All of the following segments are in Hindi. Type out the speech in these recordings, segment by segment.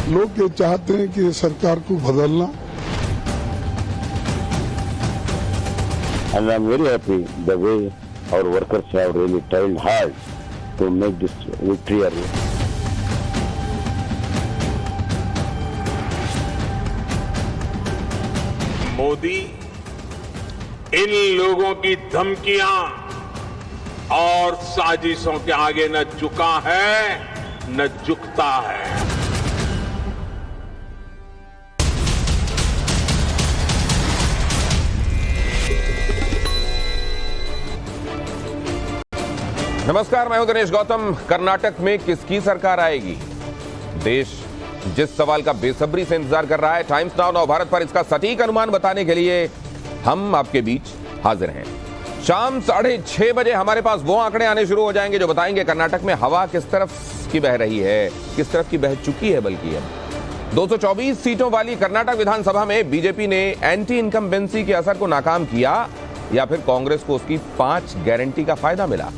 लोग ये चाहते हैं कि सरकार को बदलना। And I'm very happy the way our workers have really toiled hard to make this victory a reality. Modi इन लोगों की धमकियां और साजिशों के आगे न झुका है न झुकता है। नमस्कार, मैं हूं दिनेश गौतम। कर्नाटक में किसकी सरकार आएगी? देश जिस सवाल का बेसब्री से इंतजार कर रहा है, टाइम्स नाउ नव भारत पर इसका सटीक अनुमान बताने के लिए हम आपके बीच हाजिर हैं। शाम 6:30 बजे हमारे पास वो आंकड़े आने शुरू हो जाएंगे जो बताएंगे कर्नाटक में हवा किस तरफ की बह रही है, किस तरफ की बह चुकी है। बल्कि अब 224 सीटों वाली कर्नाटक विधानसभा में बीजेपी ने एंटी इनकम्बेंसी के असर को नाकाम किया, या फिर कांग्रेस को उसकी 5 गारंटी का फायदा मिला,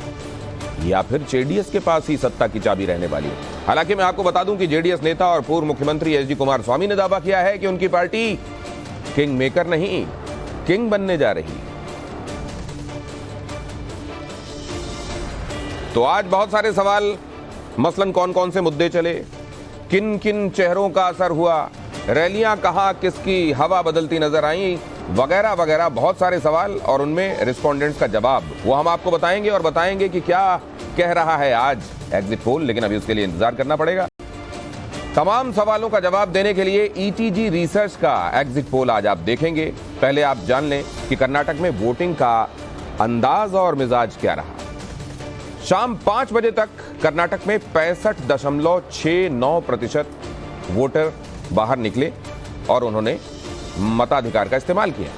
या फिर जेडीएस के पास ही सत्ता की चाबी रहने वाली है। हालांकि मैं आपको बता दूं कि जेडीएस नेता और पूर्व मुख्यमंत्री एचडी कुमारस्वामी ने दावा किया है कि उनकी पार्टी किंग मेकर नहीं, किंग बनने जा रही। तो आज बहुत सारे सवाल, मसलन कौन कौन से मुद्दे चले, किन किन चेहरों का असर हुआ, रैलियां कहां किसकी हवा बदलती नजर आई, वगैरह वगैरह बहुत सारे सवाल और उनमें रिस्पोंडेंट्स का जवाब, वो हम आपको बताएंगे और बताएंगे कि क्या कह रहा है आज एग्जिट पोल। लेकिन अभी उसके लिए इंतजार करना पड़ेगा। तमाम सवालों का जवाब देने के लिए ईटीजी रिसर्च का एग्जिट पोल आज आप देखेंगे। पहले आप जान लें कि कर्नाटक में वोटिंग का अंदाज और मिजाज क्या रहा। शाम 5 बजे तक कर्नाटक में 65.69% वोटर बाहर निकले और उन्होंने मताधिकार का इस्तेमाल किया।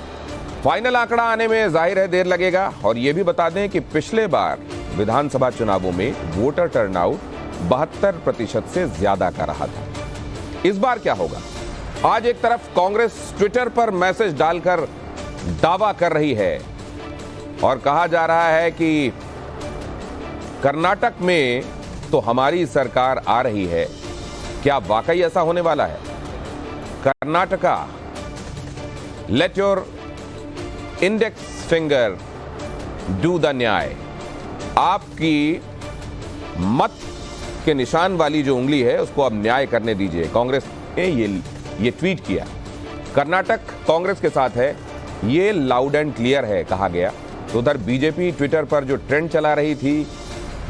फाइनल आंकड़ा आने में जाहिर है देर लगेगा। और यह भी बता दें कि पिछले बार विधानसभा चुनावों में वोटर टर्नआउट 72% से ज्यादा का रहा था। इस बार क्या होगा? आज एक तरफ कांग्रेस ट्विटर पर मैसेज डालकर दावा कर रही है और कहा जा रहा है कि कर्नाटक में तो हमारी सरकार आ रही है। क्या वाकई ऐसा होने वाला है? Karnataka, let your index finger do the न्याय। आपकी मत के निशान वाली जो उंगली है उसको अब न्याय करने दीजिए। कांग्रेस ने ये ट्वीट किया। कर्नाटक कांग्रेस के साथ है, ये लाउड एंड क्लियर है, कहा गया। तो उधर बीजेपी ट्विटर पर जो ट्रेंड चला रही थी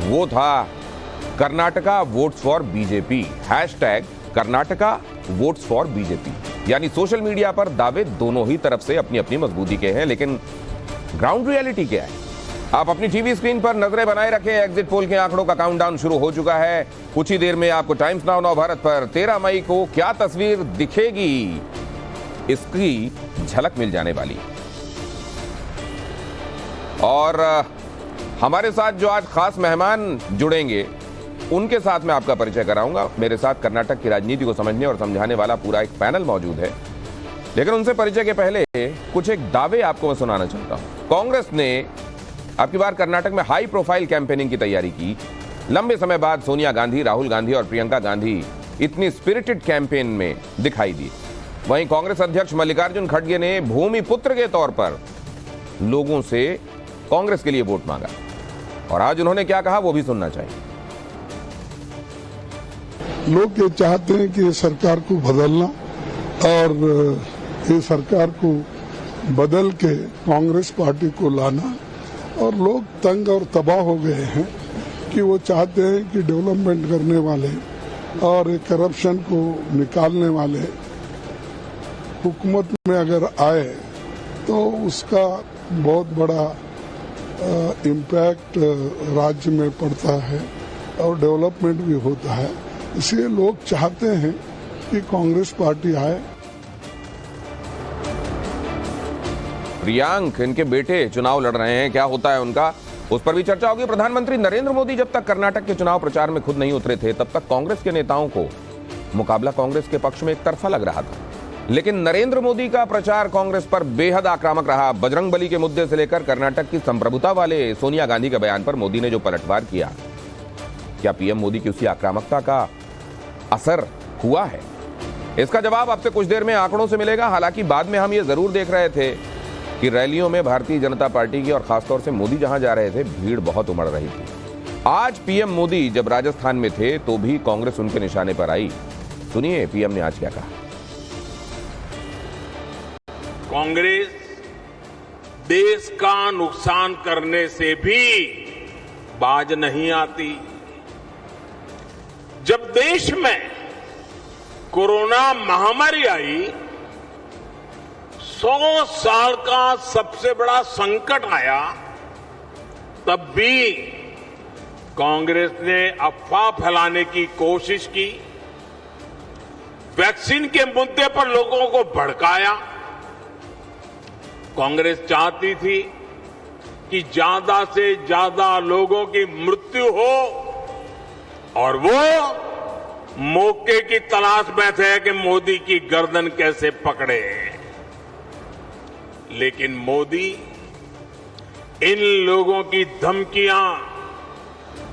वो था Karnataka votes for BJP, hashtag Karnataka votes for BJP. यानी सोशल मीडिया पर दावे दोनों ही तरफ से अपनी अपनी मजबूती के हैं, लेकिन ग्राउंड रियलिटी क्या है? आप अपनी टीवी स्क्रीन पर नजरें बनाए रखें। एग्जिट पोल के आंकड़ों का काउंटडाउन शुरू हो चुका है। कुछ ही देर में आपको टाइम्स नाउ नव भारत पर 13 मई को क्या तस्वीर दिखेगी, इसकी झलक मिल जाने वाली। और हमारे साथ जो आज खास मेहमान जुड़ेंगे उनके साथ मैं आपका परिचय कराऊंगा। मेरे साथ कर्नाटक की राजनीति को समझने और समझाने वाला पूरा एक पैनल मौजूद है। लेकिन उनसे परिचय के पहले कुछ एक दावे आपको मैं सुनाना चाहता हूं। कांग्रेस ने अब की बार कर्नाटक में हाई प्रोफाइल कैंपेनिंग की तैयारी की। लंबे समय बाद सोनिया गांधी, राहुल गांधी और प्रियंका गांधी इतनी स्पिरिटेड कैंपेन में दिखाई दी। वहीं कांग्रेस अध्यक्ष मल्लिकार्जुन खड़गे ने भूमिपुत्र के तौर पर लोगों से कांग्रेस के लिए वोट मांगा। और आज उन्होंने क्या कहा वो भी सुनना चाहिए। लोग ये चाहते हैं कि ये सरकार को बदलना और ये सरकार को बदल के कांग्रेस पार्टी को लाना। और लोग तंग और तबाह हो गए हैं कि वो चाहते हैं कि डेवलपमेंट करने वाले और करप्शन को निकालने वाले हुकूमत में अगर आए तो उसका बहुत बड़ा इम्पैक्ट राज्य में पड़ता है और डेवलपमेंट भी होता है। इसलिए लोग चाहते हैं कि कांग्रेस पार्टी आए। प्रियांक, इनके बेटे चुनाव लड़ रहे हैं, क्या होता है उनका, उस पर भी चर्चा होगी। प्रधानमंत्री नरेंद्र मोदी जब तक कर्नाटक के चुनाव प्रचार में खुद नहीं उतरे थे तब तक कांग्रेस के नेताओं को मुकाबला कांग्रेस के पक्ष में एक तरफा लग रहा था। लेकिन नरेंद्र मोदी का प्रचार कांग्रेस पर बेहद आक्रामक रहा। बजरंगबली के मुद्दे से लेकर कर्नाटक की संप्रभुता वाले सोनिया गांधी के बयान पर मोदी ने जो पलटवार किया, क्या पीएम मोदी की उसी आक्रामकता का असर हुआ है? इसका जवाब आपसे कुछ देर में आंकड़ों से मिलेगा। हालांकि बाद में हम ये जरूर देख रहे थे कि रैलियों में भारतीय जनता पार्टी की और खासतौर से मोदी जहां जा रहे थे, भीड़ बहुत उमड़ रही थी। आज पीएम मोदी जब राजस्थान में थे तो भी कांग्रेस उनके निशाने पर आई। सुनिए पीएम ने आज क्या कहा। कांग्रेस देश का नुकसान करने से भी बाज नहीं आती। जब देश में कोरोना महामारी आई, 100 साल का सबसे बड़ा संकट आया, तब भी कांग्रेस ने अफवाह फैलाने की कोशिश की, वैक्सीन के मुद्दे पर लोगों को भड़काया। कांग्रेस चाहती थी कि ज्यादा से ज्यादा लोगों की मृत्यु हो और वो मौके की तलाश में थे कि मोदी की गर्दन कैसे पकड़े। लेकिन मोदी इन लोगों की धमकियां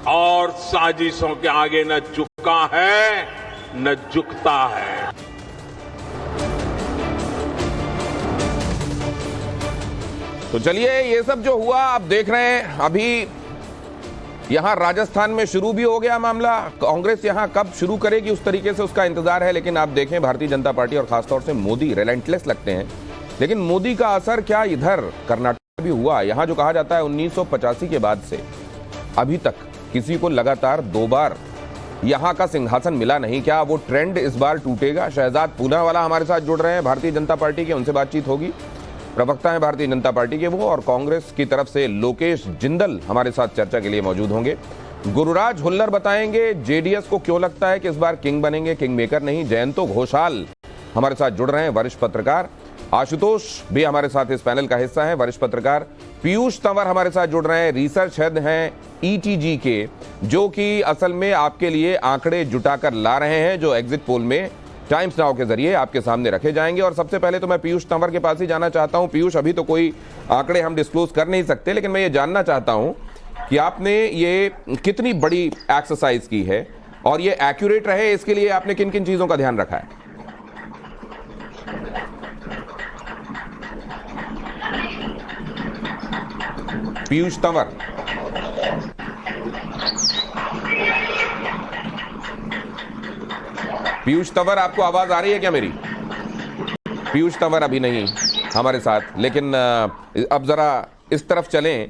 और साजिशों के आगे न झुका है न झुकता है। तो चलिए, ये सब जो हुआ आप देख रहे हैं, अभी यहां राजस्थान में शुरू भी हो गया मामला। कांग्रेस यहां कब शुरू करेगी उस तरीके से उसका इंतजार है। लेकिन आप देखें, भारतीय जनता पार्टी और खासतौर से मोदी रिलेंटलेस लगते हैं। लेकिन मोदी का असर क्या इधर कर्नाटक भी हुआ। यहां जो कहा जाता है 1985 के बाद से अभी तक किसी को लगातार 2 बार यहां का सिंहासन मिला नहीं। क्या वो ट्रेंड इस बार टूटेगा? शहजाद पूनावाला हमारे साथ जुड़ रहे हैं भारतीय जनता पार्टी के, उनसे बातचीत होगी। प्रवक्ता हैं भारतीय जनता पार्टी के वो, और कांग्रेस की तरफ से लोकेश जिंदल हमारे साथ चर्चा के लिए मौजूद होंगे। गुरुराज हुल्लर बताएंगे जेडीएस को क्यों लगता है कि इस बार किंग बनेंगे, किंग मेकर नहीं। जयंतो घोषाल हमारे साथ जुड़ रहे हैं, वरिष्ठ पत्रकार। आशुतोष भी हमारे साथ इस पैनल का हिस्सा है, वरिष्ठ पत्रकार। पीयूष तंवर हमारे साथ जुड़ रहे हैं, रिसर्च हेड हैं ईटीजी के, जो कि असल में आपके लिए आंकड़े जुटाकर ला रहे हैं जो एग्जिट पोल में टाइम्स नाउ के जरिए आपके सामने रखे जाएंगे। और सबसे पहले तो मैं पीयूष तंवर के पास ही जाना चाहता हूं। पीयूष, अभी तो कोई आंकड़े हम डिस्क्लोज कर नहीं सकते, लेकिन मैं ये जानना चाहता हूं कि आपने ये कितनी बड़ी एक्सरसाइज की है और ये एक्यूरेट रहे, इसके लिए आपने किन किन चीजों का ध्यान रखा है? पीयूष तंवर, पीयूष तंवर, आपको आवाज आ रही है क्या मेरी? पीयूष तंवर अभी नहीं हमारे साथ, लेकिन अब जरा इस तरफ चलें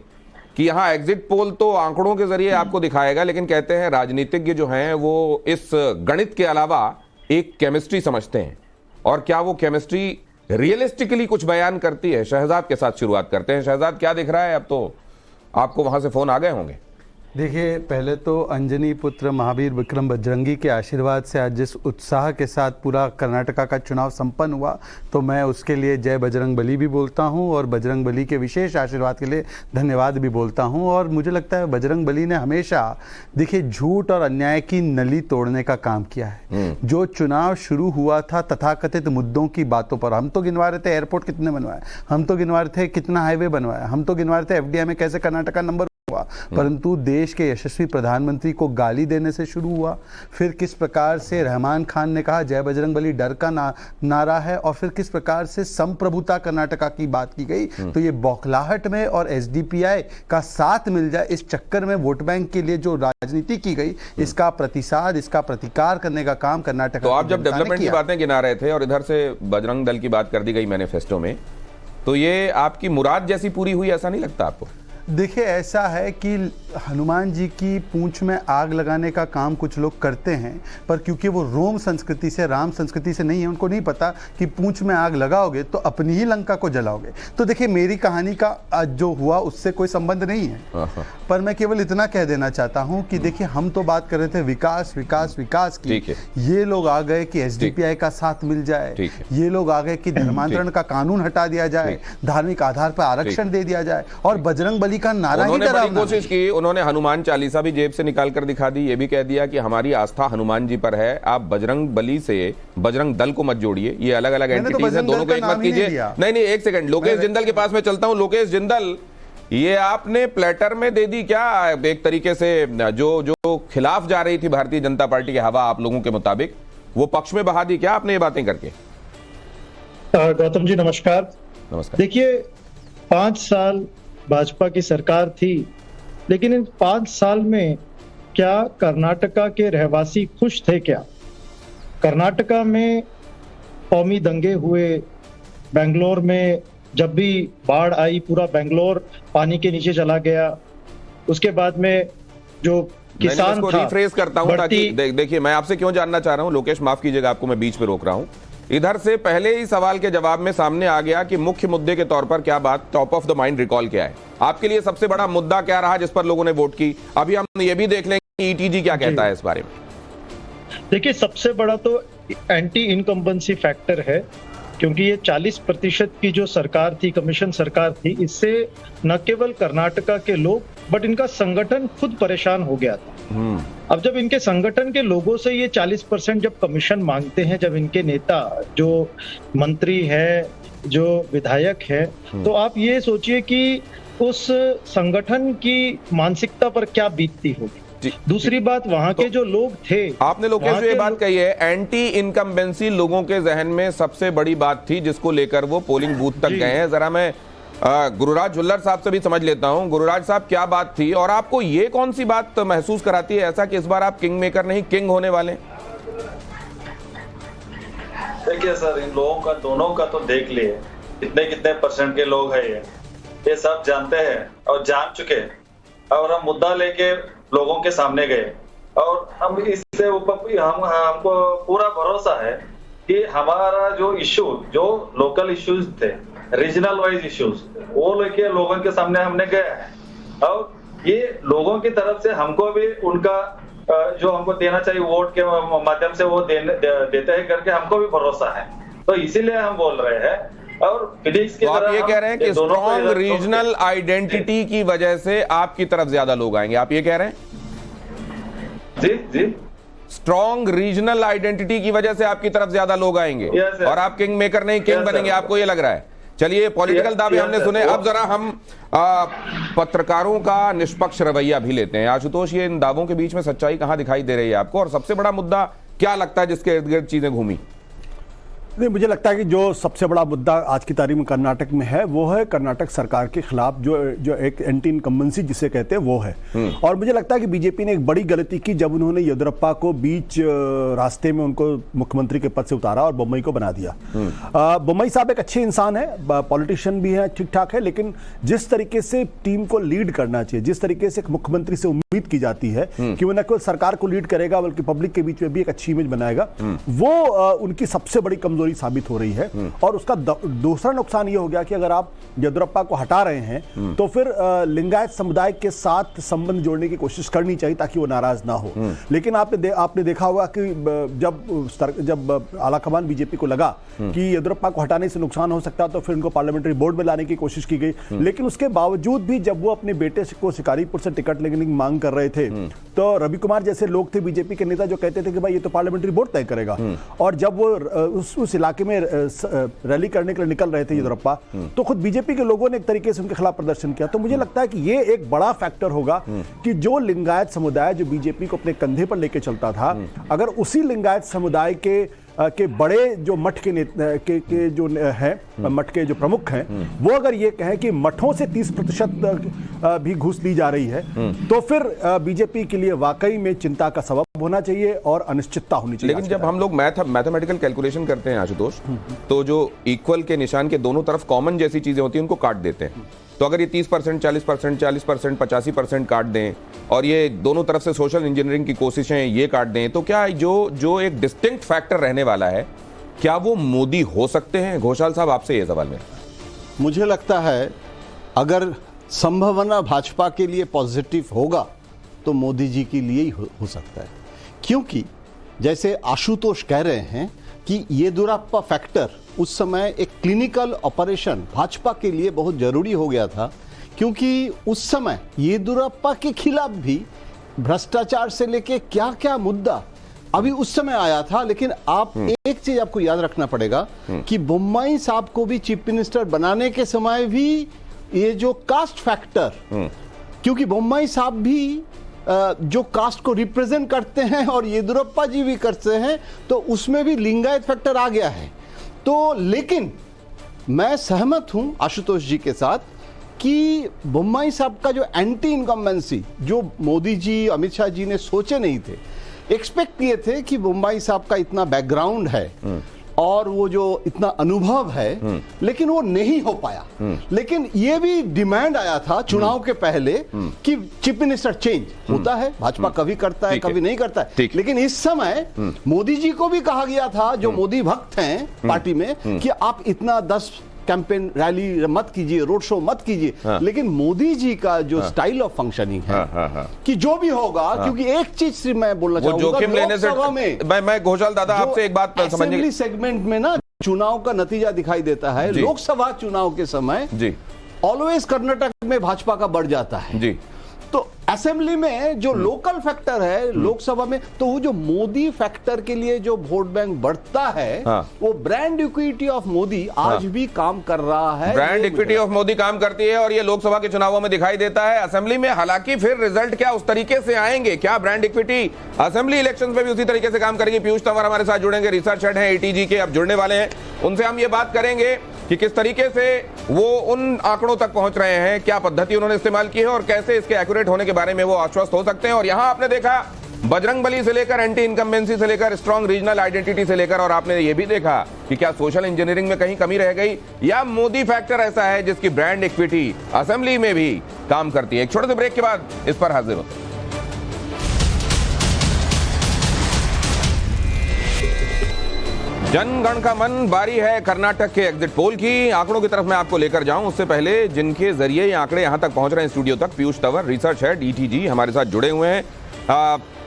कि यहां एग्जिट पोल तो आंकड़ों के जरिए आपको दिखाएगा, लेकिन कहते हैं राजनीतिज्ञ जो हैं वो इस गणित के अलावा एक केमिस्ट्री समझते हैं। और क्या वो केमिस्ट्री रियलिस्टिकली कुछ बयान करती है? शहजाद के साथ शुरुआत करते हैं। शहजाद, क्या दिख रहा है? अब तो आपको वहां से फोन आ गए होंगे। देखिए, पहले तो अंजनी पुत्र महावीर विक्रम बजरंगी के आशीर्वाद से आज जिस उत्साह के साथ पूरा कर्नाटका का चुनाव संपन्न हुआ, तो मैं उसके लिए जय बजरंग बली भी बोलता हूं और बजरंग बली के विशेष आशीर्वाद के लिए धन्यवाद भी बोलता हूं। और मुझे लगता है बजरंग बली ने हमेशा, देखिए, झूठ और अन्याय की नली तोड़ने का काम किया है। जो चुनाव शुरू हुआ था तथाकथित मुद्दों की बातों पर, हम तो गिनवा रहे थे एयरपोर्ट कितने बनवाए, हम तो गिनवा रहे थे कितना हाईवे बनवाया, हम तो गिनवा रहे थे एफडीआई में कैसे कर्नाटका नंबर हुआ, परंतु देश के यशस्वी प्रधानमंत्री को गाली देने से शुरू हुआ। फिर किस प्रकार से रहमान खान ने कहा जय बजरंग बली डर का नारा है, और फिर किस प्रकार से संप्रभुता कर्नाटका की बात की गई। तो ये बौखलाहट में और एसडीपीआई का साथ मिल जाए, इस चक्कर में वोट बैंक के लिए जो राजनीति की गई, इसका प्रतिसाद, इसका प्रतिकार करने का काम कर्नाटका। तो आप जब डेवलपमेंट की बातें गिना रहे थे और इधर से बजरंग दल की बात कर दी गई मैनिफेस्टो में, तो ये आपकी मुराद जैसी पूरी हुई, ऐसा नहीं लगता आपको? देखिए, ऐसा है कि हनुमान जी की पूंछ में आग लगाने का काम कुछ लोग करते हैं, पर क्योंकि वो रोम संस्कृति से, राम संस्कृति से नहीं है, उनको नहीं पता कि पूंछ में आग लगाओगे तो अपनी ही लंका को जलाओगे। तो देखिए, मेरी कहानी का जो हुआ उससे कोई संबंध नहीं है, पर मैं केवल इतना कह देना चाहता हूं कि देखिए, हम तो बात कर रहे थे विकास विकास विकास की। ये लोग आ गए कि एसडीपीआई का साथ मिल जाए, ये लोग आ गए कि धर्मांतरण का कानून हटा दिया जाए, धार्मिक आधार पर आरक्षण दे दिया जाए, और बजरंग बली का नारा ही डरावना। कोशिश की, उन्होंने हनुमान चालीसा भी जेब से निकाल कर दिखा दी, ये भी कह दिया कि हमारी आस्था हनुमान जी पर है, आप बजरंग बली से बजरंग दल को मत जोड़िए, ये अलग अलग एंटिटीज है, दोनों को एक मत कीजिए। नहीं, एक सेकंड, लोकेश जिंदल के पास में चलता हूं। लोकेश जिंदल, ये आपने प्लेटर में दे दी क्या एक तरीके से? जो खिलाफ जा रही थी भारतीय जनता पार्टी की हवा आप लोगों के मुताबिक, वो पक्ष में बहा दी क्या आपने ये बातें करके? गौतम जी नमस्कार। नमस्कार। देखिए 5 साल भाजपा की सरकार थी, लेकिन इन 5 साल में क्या कर्नाटका के रहवासी खुश थे क्या? कर्नाटका में कौमी दंगे हुए, बेंगलोर में जब भी बाढ़ आई पूरा बेंगलोर पानी के नीचे चला गया। उसके बाद में जो किसान था, रिफ्रेज करता हूं ताकि देखिए मैं आपसे क्यों जानना चाह रहा हूं, लोकेश माफ कीजिएगा आपको मैं बीच में रोक रहा हूं। इधर से पहले ही सवाल के जवाब में सामने आ गया कि मुख्य मुद्दे के तौर पर क्या बात top of the mind recall क्या है आपके लिए, सबसे बड़ा मुद्दा क्या रहा जिस पर लोगों ने वोट की? अभी हम ये भी देख लेंगे कि ईटीजी क्या कहता है इस बारे में। देखिए सबसे बड़ा तो एंटी इनकम्बेंसी फैक्टर है, क्योंकि ये 40% की जो सरकार थी, कमीशन सरकार थी, इससे न केवल कर्नाटका के लोग बट इनका संगठन खुद परेशान हो गया था। अब जब इनके संगठन के लोगों से ये 40% जब कमीशन मांगते हैं, जब इनके नेता जो मंत्री है, जो विधायक है, तो आप ये सोचिए कि उस संगठन की मानसिकता पर क्या बीतती होगी। दूसरी बात, वहां के जो लोग थे, आपने लोकेश जो ये बात कही है, एंटी इनकम्बेंसी लोगों के जहन में सबसे बड़ी बात थी जिसको लेकर वो पोलिंग बूथ तक गए हैं। जरा मैं गुरुराज झुल्लर साहब से भी समझ लेता हूं। गुरुराज साहब क्या बात थी और आपको ये कौन सी बात महसूस कराती है ऐसा कि इस बार आप किंग मेकर नहीं किंग होने वाले? देखिए सर, इन लोगों का दोनों का तो देख लिए कितने परसेंट के लोग हैं, ये सब जानते हैं और जान चुके, और हम मुद्दा लेके लोगों के सामने गए और हम इससे ऊपर हमको पूरा भरोसा है कि हमारा जो इश्यू, जो लोकल इश्यूज थे, रीजनल वाइज इश्यूज, वो लेके लोगों के सामने हमने गए हैं और ये लोगों की तरफ से हमको भी उनका जो हमको देना चाहिए वोट के माध्यम से वो देते हैं करके हमको भी भरोसा है, तो इसीलिए हम बोल रहे हैं। और फिनिक्स की आप ये कह रहे हैं कि स्ट्रॉन्ग रीजनल आइडेंटिटी की वजह से आपकी तरफ ज्यादा लोग आएंगे, आप ये कह रहे हैं? जी स्ट्रॉन्ग रीजनल आइडेंटिटी की वजह से आपकी तरफ ज्यादा लोग आएंगे और आप किंग मेकर नहीं किंग बनेंगे, आपको ये लग रहा है? चलिए पॉलिटिकल दावे हमने सुने, अब जरा हम पत्रकारों का निष्पक्ष रवैया भी लेते हैं। आशुतोष, ये इन दावों के बीच में सच्चाई कहां दिखाई दे रही है आपको, और सबसे बड़ा मुद्दा क्या लगता है जिसके इर्द गिर्द चीजें घूमी? नहीं, मुझे लगता है कि जो सबसे बड़ा मुद्दा आज की तारीख में कर्नाटक में है वो है कर्नाटक सरकार के खिलाफ जो एक एंटी इनकम्बेंसी जिसे कहते हैं वो है। और मुझे लगता है कि बीजेपी ने एक बड़ी गलती की जब उन्होंने येदियुरप्पा को बीच रास्ते में उनको मुख्यमंत्री के पद से उतारा और बोम्मई को बना दिया। बोम्मई साहब एक अच्छे इंसान है, पॉलिटिशियन भी है, ठीक ठाक है, लेकिन जिस तरीके से टीम को लीड करना चाहिए, जिस तरीके से एक मुख्यमंत्री से उम्मीद की जाती है कि वो न केवल सरकार को लीड करेगा बल्कि पब्लिक के बीच में भी एक अच्छी इमेज बनाएगा, वो उनकी सबसे बड़ी कमजोरी साबित हो रही है। और उसका दूसरा नुकसान यह हो गया कि अगर आप येदियुरप्पा को हटा रहे हैं तो फिर लिंगायत समुदाय के साथ संबंध जोड़ने की कोशिश करनी चाहिए ताकि वो नाराज ना हो। लेकिन आपने देखा होगा कि जब आलाकमान बीजेपी को लगा कि येदियुरप्पा को हटाने से नुकसान हो सकता है तो फिर उनको पार्लियामेंट्री बोर्ड में लाने की कोशिश की गई, लेकिन उसके बावजूद भी जब वो अपने बेटे को शिकारीपुर से टिकट लेने की मांग कर रहे थे तो रवि कुमार जैसे लोग थे बीजेपी के नेता जो कहते थे कि भाई ये तो पार्लियामेंट्री बोर्ड तय करेगा, और जब वो उस इलाके में रैली करने के लिए निकल रहे थे येदियुरप्पा तो खुद बीजेपी के लोगों ने एक तरीके से उनके खिलाफ प्रदर्शन किया। तो मुझे लगता है कि ये एक बड़ा फैक्टर होगा कि जो लिंगायत समुदाय जो बीजेपी को अपने कंधे पर लेके चलता था, अगर उसी लिंगायत समुदाय के बड़े जो मठ के जो हैं, मठ के जो प्रमुख हैं, वो अगर ये कहें कि मठों से 30% भी घूस ली जा रही है तो फिर बीजेपी के लिए वाकई में चिंता का सबब होना चाहिए और अनिश्चितता होनी चाहिए। लेकिन जब हम लोग मैथमेटिकल कैलकुलेशन करते हैं आशुतोष, तो जो इक्वल के निशान के दोनों तरफ कॉमन जैसी चीजें होती हैं उनको काट देते हैं। तो अगर ये 30%, 40%, 40%, 85% काट दें और ये दोनों तरफ से सोशल इंजीनियरिंग की कोशिशें ये काट दें, तो क्या जो एक डिस्टिंक्ट फैक्टर रहने वाला है, क्या वो मोदी हो सकते हैं? घोषाल साहब, आपसे ये सवाल मेरा। मुझे लगता है अगर संभावना भाजपा के लिए पॉजिटिव होगा तो मोदी जी के लिए ही हो सकता है, क्योंकि जैसे आशुतोष कह रहे हैं कि येदियुरप्पा फैक्टर उस समय एक क्लिनिकल ऑपरेशन भाजपा के लिए बहुत जरूरी हो गया था, क्योंकि उस समय येदियुरप्पा के खिलाफ भी भ्रष्टाचार से लेके क्या क्या मुद्दा अभी उस समय आया था। लेकिन आप एक चीज आपको याद रखना पड़ेगा कि बोम्मई साहब को भी चीफ मिनिस्टर बनाने के समय भी ये जो कास्ट फैक्टर, क्योंकि बोम्मई साहब भी जो कास्ट को रिप्रेजेंट करते हैं और येदियुरप्पा जी भी करते हैं, तो उसमें भी लिंगायत फैक्टर आ गया है। तो लेकिन मैं सहमत हूं आशुतोष जी के साथ कि बोम्मई साहब का जो एंटी इनकम्बेंसी, जो मोदी जी अमित शाह जी ने सोचे नहीं थे, एक्सपेक्ट किए थे कि बोम्मई साहब का इतना बैकग्राउंड है और वो जो इतना अनुभव है, लेकिन वो नहीं हो पाया। लेकिन ये भी डिमांड आया था चुनाव के पहले कि चीफ मिनिस्टर चेंज होता है, भाजपा कभी करता है कभी नहीं करता है, लेकिन इस समय मोदी जी को भी कहा गया था, जो मोदी भक्त हैं पार्टी में, कि आप इतना 10 कैंपेन रैली मत कीजिए, रोड शो मत कीजिए। लेकिन मोदी जी का जो स्टाइल ऑफ फंक्शनिंग है कि जो भी होगा, क्योंकि एक चीज मैं बोलना चाहूंगा, जोखिम लेने से मैं घोषाल दादा आपसे एक बात समझिए, असेंबली सेगमेंट में ना चुनाव का नतीजा दिखाई देता है, लोकसभा चुनाव के समय जी ऑलवेज कर्नाटक में भाजपा का बढ़ जाता है जी। तो असेंबली में जो लोकल फैक्टर है, लोकसभा में, तो वो जो मोदी फैक्टर के लिए जो वोट बैंक बढ़ता है, वो ब्रांड इक्विटी ऑफ मोदी आज भी काम कर रहा है। ब्रांड इक्विटी ऑफ मोदी काम करती है और ये लोकसभा के चुनावों में दिखाई देता है। असेंबली में हालांकि फिर रिजल्ट क्या उस तरीके से आएंगे, क्या ब्रांड इक्विटी असेंबली इलेक्शन में भी उसी तरीके से काम करेगी? पीयूष तंवर हमारे साथ जुड़ेंगे, रिसर्च हेड है एटीजी के, अब जुड़ने वाले हैं, उनसे हम ये बात करेंगे कि किस तरीके से वो उन आंकड़ों तक पहुंच रहे हैं, क्या पद्धति उन्होंने इस्तेमाल की है और कैसे इसके एक्यूरेट होने के बारे में वो आश्वस्त हो सकते हैं। और यहां आपने देखा बजरंगबली से लेकर एंटी इनकम्बेंसी से लेकर स्ट्रॉन्ग रीजनल आइडेंटिटी से लेकर, और आपने ये भी देखा कि क्या सोशल इंजीनियरिंग में कहीं कमी रह गई या मोदी फैक्टर ऐसा है जिसकी ब्रांड इक्विटी असेंबली में भी काम करती है। एक छोटे से ब्रेक के बाद इस पर हाजिर होते हैं। जनगण का मन, बारी है कर्नाटक के एग्जिट पोल की। आंकड़ों की तरफ मैं आपको लेकर जाऊं उससे पहले जिनके जरिए ये आंकड़े यहां तक पहुंच रहे हैं स्टूडियो तक, Piyush Tanwar research head ETG हमारे साथ जुड़े हुए हैं।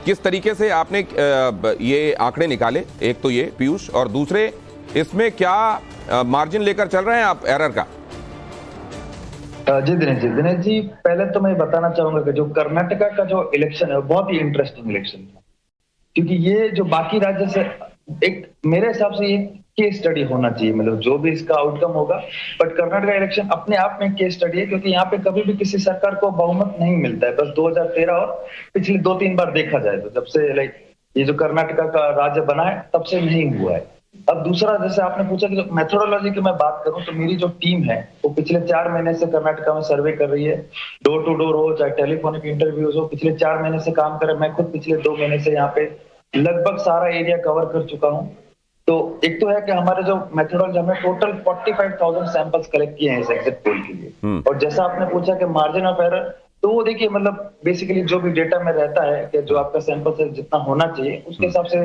किस तरीके से आपने ये आंकड़े निकाले, एक तो ये पीयूष, और दूसरे इसमें क्या मार्जिन लेकर चल रहे हैं आप एरर का? जी दिनेश जी, पहले तो मैं बताना चाहूंगा कि जो कर्नाटका का जो इलेक्शन है बहुत ही इंटरेस्टिंग इलेक्शन था, क्योंकि ये जो बाकी राज्य से एक मेरे हिसाब से ये केस स्टडी होना चाहिए, मतलब जो भी इसका आउटकम होगा, बट कर्नाटक इलेक्शन अपने आप में केस स्टडी है, क्योंकि यहाँ पे कभी भी किसी सरकार को बहुमत नहीं मिलता है, बस 2013 और पिछले 2-3 बार देखा जाए तो, जब से ये जो कर्नाटका का राज्य बना है तब से नहीं हुआ है। अब दूसरा, जैसे आपने पूछा कि जो मेथोडोलॉजी की मैं बात करूं, तो मेरी जो टीम है वो पिछले 4 महीने से कर्नाटका में सर्वे कर रही है, डोर टू डोर हो चाहे टेलीफोनिक इंटरव्यूज हो, पिछले 4 महीने से काम कर रहे हैं। मैं खुद पिछले 2 महीने से यहाँ पे लगभग सारा एरिया कवर कर चुका हूं। तो एक तो है कि हमारे जो मेथोडोलॉजी, हमने टोटल 45,000 सैंपल्स कलेक्ट किए हैं इस एग्जिट पोल के लिए। और जैसा आपने पूछा कि मार्जिन ऑफ एरर, तो वो देखिए मतलब बेसिकली जो भी डेटा में रहता है कि जो आपका सैंपल साइज जितना होना चाहिए उसके हिसाब से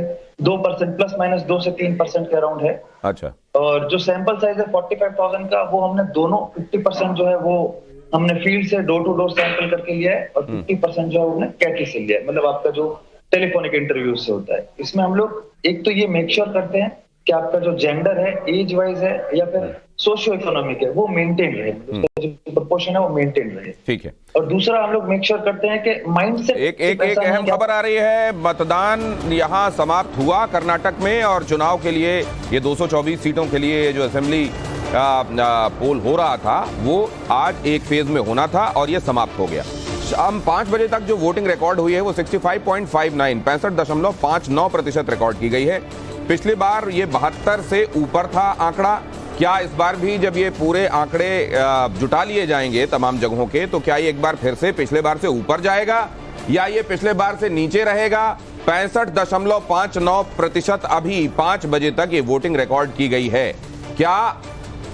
2% प्लस माइनस 2 से 3% के अराउंड है। अच्छा। और जो सैंपल साइज है 45,000 का, वो हमने दोनों 50% जो है वो हमने फील्ड से डोर टू डोर सैंपल करके लिया है और 50% जो है हमने कैटरी से लिया है, मतलब आपका जो टेलीफोनिक इंटरव्यू से होता है। इसमें हम लोग एक तो ये मेक श्योर करते हैं कि आपका जो जेंडर है, एज वाइज है या फिर सोशियो इकोनॉमिक है, वो मेंटेन रहे, उसका जो प्रोपोर्शन है वो मेंटेन रहे। ठीक है। और दूसरा हम लोग मेक श्योर करते हैं कि माइंडसेट। एक अहम खबर आ रही है, मतदान यहां समाप्त हुआ कर्नाटक में और चुनाव के लिए ये 224 सीटों के लिए जो असेंबली पोल हो रहा था वो आज एक फेज में होना था और ये समाप्त हो गया। शाम 5 बजे तक जो वोटिंग रिकॉर्ड हुई है वो 65.59 65.59% रिकॉर्ड की गई है। पिछली बार ये 72 से ऊपर था आंकड़ा। क्या इस बार भी जब ये पूरे आंकड़े जुटा लिए जाएंगे तमाम जगहों के, तो क्या ये एक बार फिर से पिछले बार से ऊपर जाएगा या ये पिछले बार से नीचे रहेगा? 65.59% अभी 5 बजे तक ये वोटिंग रिकॉर्ड की गई है। क्या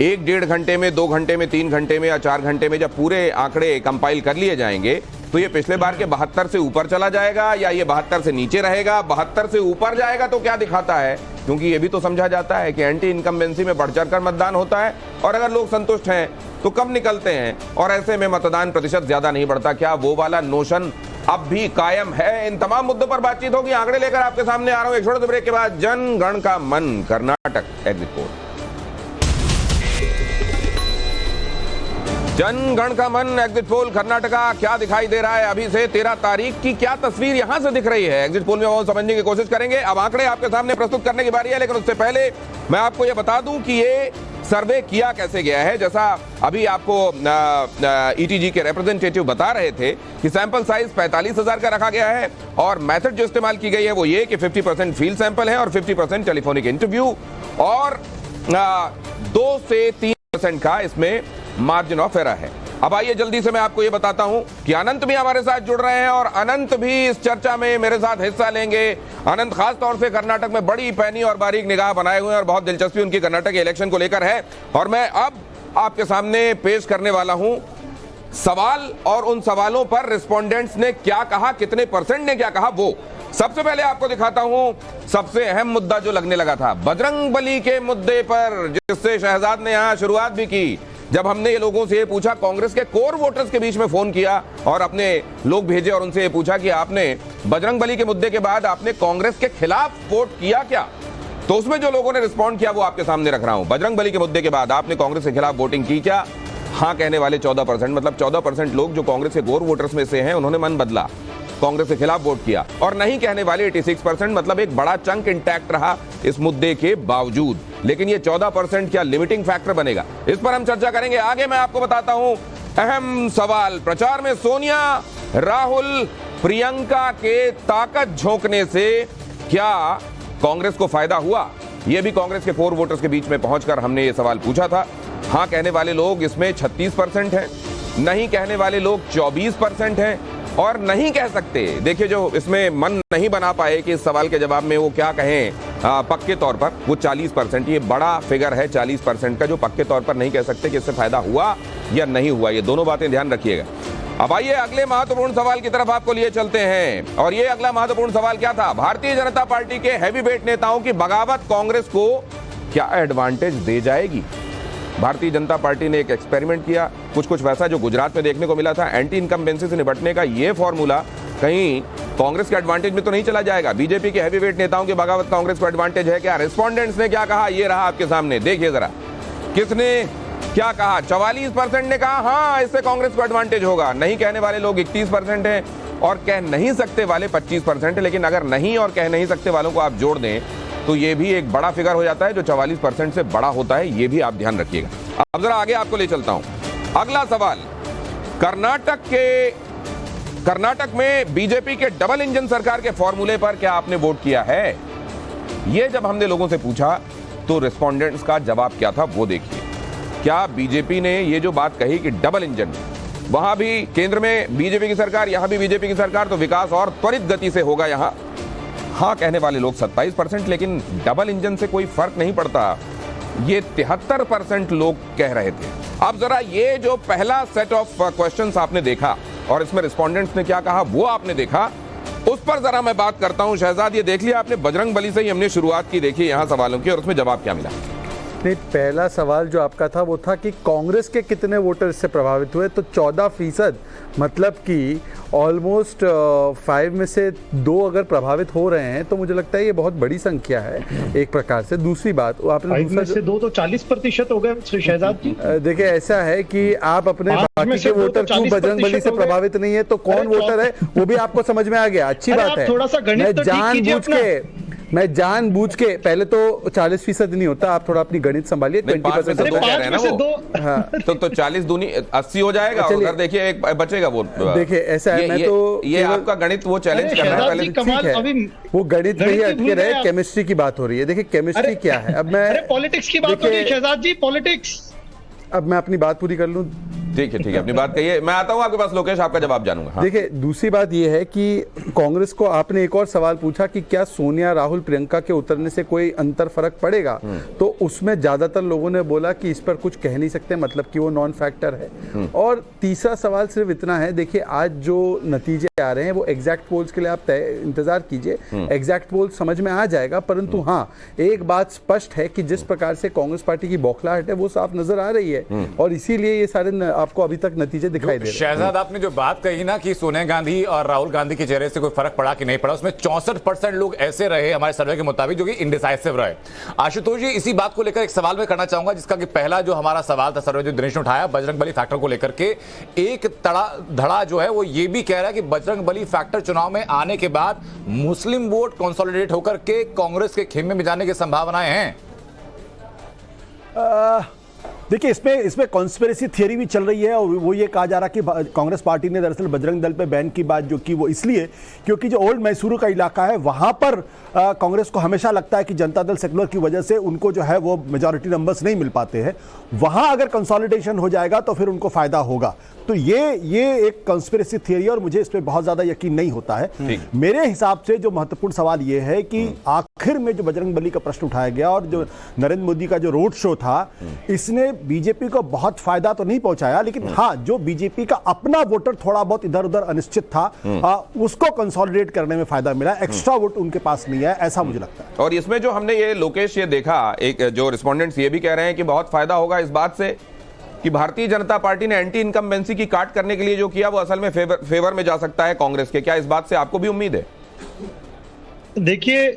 1-1.5 घंटे में, 2 घंटे में, 3 घंटे में या 4 घंटे में जब पूरे आंकड़े कंपाइल कर लिए जाएंगे तो ये पिछले बार के 72 से ऊपर चला जाएगा या ये 72 से नीचे रहेगा? 72 से ऊपर जाएगा तो क्या दिखाता है? क्योंकि ये भी तो समझा जाता है कि एंटी इनकम्बेंसी में बढ़ चढ़कर मतदान होता है और अगर लोग संतुष्ट हैं तो कम निकलते हैं और ऐसे में मतदान प्रतिशत ज्यादा नहीं बढ़ता। क्या वो वाला नोशन अब भी कायम है? इन तमाम मुद्दों पर बातचीत होगी। आंकड़े लेकर आपके सामने आ रहा हूं एक छोटे से ब्रेक के बाद। जनगण का मन, कर्नाटक एग्जिट पोल। जनगण का मन एग्जिट पोल कर्नाटका क्या दिखाई दे रहा है अभी से 13 तारीख की? क्या तस्वीर यहां से दिख रही है एग्जिट पोल में, वो समझने की कोशिश करेंगे। अब आंकड़े आपके सामने प्रस्तुत करने की बारी है, लेकिन उससे पहले मैं आपको यह बता दूं कि ये सर्वे किया कैसे गया है। जैसा अभी आपको ईटीजी के रिप्रेजेंटेटिव बता रहे थे कि सैंपल साइज 45,000 का रखा गया है और मेथड जो इस्तेमाल की गई है वो ये कि 50% फील्ड सैंपल है और 50% टेलीफोनिक इंटरव्यू और 2 से 3% का इसमें मार्जिन ऑफ एरर है। अब आइए जल्दी से मैं आपको ये बताता हूं कि अनंत भी हमारे साथ जुड़ रहे हैं और अनंत भी इस चर्चा में मेरे साथ हिस्सा लेंगे। अनंत खास तौर से कर्नाटक में बड़ी पैनी और बारीक निगाह बनाए हुए हैं और बहुत दिलचस्पी उनकी कर्नाटक के इलेक्शन को लेकर है और मैं अब आपके सामने पेश करने वाला हूं सवाल और उन सवालों पर रिस्पोंडेंट्स ने क्या कहा, कितने परसेंट ने क्या कहा वो। सबसे पहले आपको दिखाता हूं सबसे अहम मुद्दा जो लगने लगा था बजरंगबली के मुद्दे पर, जिससे शहजाद ने यहां शुरुआत भी की। जब हमने ये लोगों से ये पूछा, कांग्रेस के कोर वोटर्स के बीच में फोन किया और अपने लोग भेजे और उनसे ये पूछा कि आपने बजरंगबली के मुद्दे के बाद आपने कांग्रेस के खिलाफ वोट किया क्या, तो उसमें जो लोगों ने रिस्पॉन्ड किया वो आपके सामने रख रहा हूं। बजरंगबली के मुद्दे के बाद आपने कांग्रेस के खिलाफ वोटिंग की क्या? हाँ कहने वाले 14%, मतलब 14% लोग जो कांग्रेस के कोर वोटर्स में से हैं उन्होंने मन बदला, कांग्रेस के खिलाफ वोट किया। और नहीं कहने वाले 86%, मतलब एक बड़ा चंक इंटैक्ट रहा इस मुद्दे के बावजूद। लेकिन ये 14% क्या लिमिटिंग फैक्टर बनेगा, इस पर हम चर्चा करेंगे। आगे मैं आपको बताता हूं अहम सवाल, प्रचार में सोनिया, राहुल, प्रियंका के ताकत झोंकने से क्या कांग्रेस को फायदा हुआ? यह भी कांग्रेस के कोर वोटर्स के बीच में पहुंचकर हमने ये सवाल पूछा था। हाँ कहने वाले लोग इसमें 36% हैं, नहीं कहने वाले लोग 24% हैं और नहीं कह सकते, देखिए जो इसमें मन नहीं बना पाए कि इस सवाल के जवाब में वो क्या कहें पक्के तौर पर, वो 40%। ये बड़ा फिगर है 40% का, जो पक्के तौर पर नहीं कह सकते कि इससे फायदा हुआ या नहीं हुआ। ये दोनों बातें ध्यान रखिएगा। अब आइए अगले महत्वपूर्ण सवाल की तरफ आपको लिए चलते हैं और ये अगला महत्वपूर्ण सवाल क्या था? भारतीय जनता पार्टी के हैवीवेट नेताओं की बगावत कांग्रेस को क्या एडवांटेज दे जाएगी? भारतीय जनता पार्टी ने एक एक्सपेरिमेंट किया, कुछ वैसा जो गुजरात में देखने को मिला था। एंटी इनकम्बेंसी से निपटने का ये फॉर्मूला कहीं कांग्रेस के एडवांटेज में तो नहीं चला जाएगा? बीजेपी के हैवीवेट नेताओं की बगावत कांग्रेस को एडवांटेज है क्या? रिस्पोंडेंट्स ने क्या कहा ये रहा आपके सामने, देखिए जरा किसने क्या कहा। 44% ने कहा हाँ इससे कांग्रेस को एडवांटेज होगा, नहीं कहने वाले लोग 31% हैं और कह नहीं सकते वाले 25% है। लेकिन अगर नहीं और कह नहीं सकते वालों को आप जोड़ दें तो ये भी एक बड़ा फिगर हो जाता है जो 44% से बड़ा होता है, ये भी आप ध्यान रखिएगा। अब जरा आगे आपको ले चलता हूं। अगला सवाल, कर्नाटक में बीजेपी के डबल इंजन सरकार के फॉर्मूले पर क्या आपने वोट किया है? ये जब हमने लोगों से पूछा तो रिस्पोंडेंट्स का जवाब क्या था वो देखिए। क्या बीजेपी ने ये जो बात कही कि डबल इंजन, वहां भी केंद्र में बीजेपी की सरकार, यहां भी बीजेपी की सरकार, तो विकास और त्वरित गति से होगा यहां। हाँ कहने वाले लोग 27%, लेकिन डबल इंजन से कोई फर्क नहीं पड़ता, ये 73% लोग कह रहे थे। अब जरा ये जो पहला सेट ऑफ क्वेश्चंस आपने देखा और इसमें रिस्पोंडेंट्स ने क्या कहा वो आपने देखा, उस पर जरा मैं बात करता हूं। शहजाद ये देख लिया आपने, बजरंगबली से ही हमने शुरुआत की, देखिए यहां सवालों की और उसमें जवाब क्या मिला। नहीं, पहला सवाल जो आपका था वो था कि कांग्रेस के कितने वोटर इससे प्रभावित हुए, तो 14%, मतलब कि ऑलमोस्ट 5 में से 2 अगर प्रभावित हो रहे हैं तो मुझे लगता है ये बहुत बड़ी संख्या है एक प्रकार से। दूसरी बात, आपने 5 में से 2 तो 40% हो गए शहजाद जी। देखिए ऐसा है कि आप अपने बाकी के वोटर क्यों बजरंगबली से प्रभावित नहीं है, तो कौन वोटर है वो भी आपको समझ में आ गया, अच्छी बात है। थोड़ा सा गणित मैं जानबूझ के पहले तो 40% नहीं होता, आप थोड़ा अपनी गणित संभालिए। 20% तो कह रहे हैं ना वो, हाँ। तो 40 दूनी 80 हो जाएगा और उधर देखिए एक बचेगा वो। देखिए ऐसा है, मैं तो ये आपका गणित वो चैलेंज कर रहा है पहले, ठीक है वो गणित नहीं अटके रहे, केमिस्ट्री की बात हो रही है। देखिए केमिस्ट्री क्या है, अब मैं पॉलिटिक्स की बात हो रही है शहजाद जी, पॉलिटिक्स। अब मैं अपनी बात पूरी कर लूं। ठीक है अपनी बात कहिए, मैं आता हूं आपके पास लोकेश, आपका जवाब जानूंगा। हाँ। देखिए दूसरी बात यह है कि कांग्रेस को आपने एक और सवाल पूछा कि क्या सोनिया, राहुल, प्रियंका के उतरने से कोई अंतर फर्क पड़ेगा, तो उसमें ज्यादातर लोगों ने बोला कि इस पर कुछ कह नहीं सकते, मतलब कि वो नॉन फैक्टर है। और तीसरा सवाल सिर्फ इतना है, देखिए आज जो नतीजे आ रहे हैं वो एग्जैक्ट पोल्स के लिए आप इंतजार कीजिए, एग्जैक्ट पोल्स समझ में आ जाएगा। परंतु हाँ एक बात स्पष्ट है कि जिस प्रकार से कांग्रेस पार्टी की बौखलाहट है वो साफ नजर आ रही है और इसीलिए ये सारे आपको अभी तक नतीजे दिखाई दे रहे हैं। शहजाद आपने जो बात कही ना कि सोनिया गांधी और राहुल गांधी के चेहरे से कोई फर्क पड़ा कि नहीं पड़ा, उसमें 64% लोग ऐसे रहे हमारे सर्वे के मुताबिक जो कि इंडिसाइसिव रहे। आशुतोष जी इसी बात को लेकर एक सवाल मैं करना चाहूंगा, जिसका कि पहला जो हमारा सवाल था सर्वे जो दिनेश ने उठाया बजरंगबली फैक्टर को लेकर के, एक धड़ा जो है वो ये भी कह रहा है कि बजरंगबली फैक्टर चुनाव में आने के बाद मुस्लिम वोट कंसोलिडेट होकर के कांग्रेस के खेमे में जाने की संभावनाएं हैं। देखिए इसमें कॉन्स्पिरेसी थियरी भी चल रही है और वो ये कहा जा रहा है कि कांग्रेस पार्टी ने दरअसल बजरंग दल पे बैन की बात जो की वो इसलिए क्योंकि जो ओल्ड मैसूरू का इलाका है वहां पर कांग्रेस को हमेशा लगता है कि जनता दल सेकुलर की वजह से उनको जो है वो मेजॉरिटी नंबर्स नहीं मिल पाते हैं। वहां अगर कंसोलिडेशन हो जाएगा तो फिर उनको फायदा होगा। तो ये एक कॉन्स्पिरेसी थियरी और मुझे इस पे बहुत ज्यादा यकीन नहीं होता है। मेरे हिसाब से जो महत्वपूर्ण सवाल ये है कि आखिर में जो बजरंगबली का प्रश्न उठाया गया और जो नरेंद्र मोदी का जो रोड शो था इसने बीजेपी को बहुत फायदा तो नहीं पहुंचाया, लेकिन हाँ जो बीजेपी का अपना वोटर थोड़ा बहुत इधर उधर अनिश्चित था उसको कंसोलिडेट करने में फायदा मिला। एक्स्ट्रा वोट उनके पास नहीं है, ऐसा मुझे लगता है। और इसमें जो हमने ये लोकेश ये देखा, एक जो रिस्पोंडेंट्स ये भी कह रहे हैं कि बहुत फायदा होगा इस बात से कि भारतीय जनता पार्टी ने एंटी इनकम्बेंसी की काट करने के लिए जो किया वो असल में फेवर में जा सकता है कांग्रेस के। क्या इस बात से आपको भी उम्मीद है? देखिए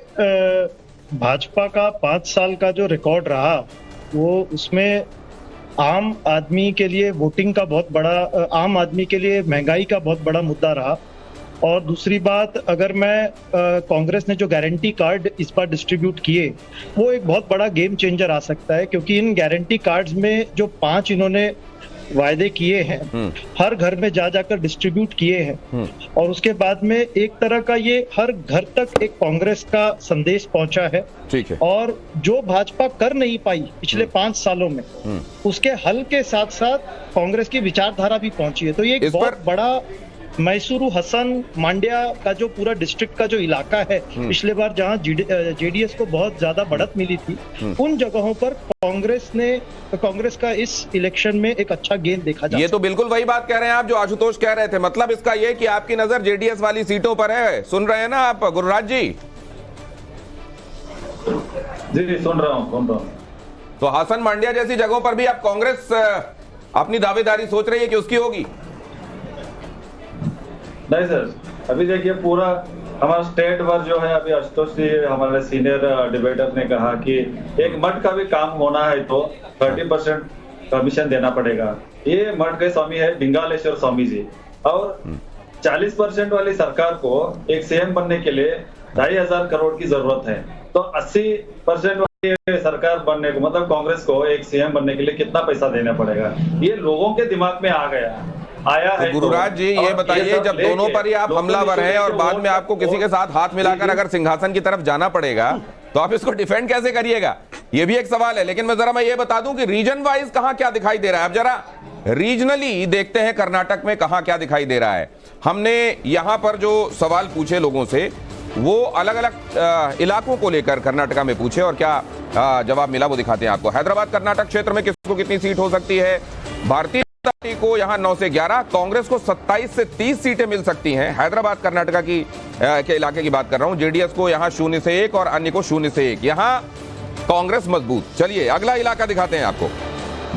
भाजपा का 5 साल का जो रिकॉर्ड रहा वो उसमें आम आदमी के लिए वोटिंग का बहुत बड़ा, आम आदमी के लिए महंगाई का बहुत बड़ा मुद्दा रहा। और दूसरी बात, अगर मैं कांग्रेस ने जो गारंटी कार्ड इस बार डिस्ट्रीब्यूट किए वो एक बहुत बड़ा गेम चेंजर आ सकता है, क्योंकि इन गारंटी कार्ड्स में जो 5 इन्होंने वायदे किए हैं हर घर में जाकर डिस्ट्रीब्यूट किए हैं और उसके बाद में एक तरह का ये हर घर तक एक कांग्रेस का संदेश पहुंचा है। ठीक है। और जो भाजपा कर नहीं पाई पिछले 5 सालों में उसके हल के साथ साथ कांग्रेस की विचारधारा भी पहुंची है। तो ये एक बहुत बड़ा मैसूरू, हसन, मांड्या का जो पूरा डिस्ट्रिक्ट का जो इलाका है पिछले बार जहां जेडीएस को बहुत ज्यादा बढ़त मिली थी उन जगहों पर कांग्रेस का इस इलेक्शन में एक अच्छा गेम देखा जा। ये तो बिल्कुल वही बात कह रहे हैं आप जो आशुतोष कह रहे थे। मतलब इसका ये कि आपकी नजर जेडीएस वाली सीटों पर है। सुन रहे हैं ना आप गुरुराज जी? जी सुन रहा हूं। तो हसन, मांड्या जैसी जगहों पर भी आप कांग्रेस अपनी दावेदारी सोच रही है कि उसकी होगी? नहीं सर, अभी देखिए पूरा हमारा स्टेट भर जो है, अभी आशुतोष जी हमारे सीनियर डिबेटर ने कहा कि एक मठ का भी काम होना है तो 30% कमीशन देना पड़ेगा। ये मठ के स्वामी है डिंगालेश्वर स्वामी जी, और 40% वाली सरकार को एक सीएम बनने के लिए 2,500 करोड़ की जरूरत है। तो 80% वाली सरकार बनने को मतलब कांग्रेस को एक सीएम बनने के लिए कितना पैसा देना पड़ेगा, ये लोगों के दिमाग में आया है। गुरुराज जी ये बताइए, जब दोनों पर ही आप हमलावर हैं और बाद में आपको किसी के साथ हाथ मिलाकर अगर सिंहासन की तरफ जाना पड़ेगा तो आप इसको डिफेंड कैसे करिएगा? ये भी एक सवाल है। लेकिन मैं ये बता दूं कि रीजन वाइज कहां क्या दिखाई दे रहा है। अब जरा रीजनली देखते हैं कर्नाटक में कहां क्या दिखाई दे रहा है। हमने यहां पर जो सवाल पूछे लोगों से वो अलग अलग इलाकों को लेकर कर्नाटका में पूछे और क्या जवाब मिला वो दिखाते हैं आपको। हैदराबाद कर्नाटक क्षेत्र में किसको कितनी सीट हो सकती है? भारतीय जनता पार्टी को यहां 9 से 11, कांग्रेस को 27 से 30 सीटें मिल सकती हैं। हैदराबाद कर्नाटका की के इलाके की बात कर रहा हूं। जेडीएस को यहां 0 से 1 और अन्य को 0 से 1। यहां कांग्रेस मजबूत। चलिए अगला इलाका दिखाते हैं आपको।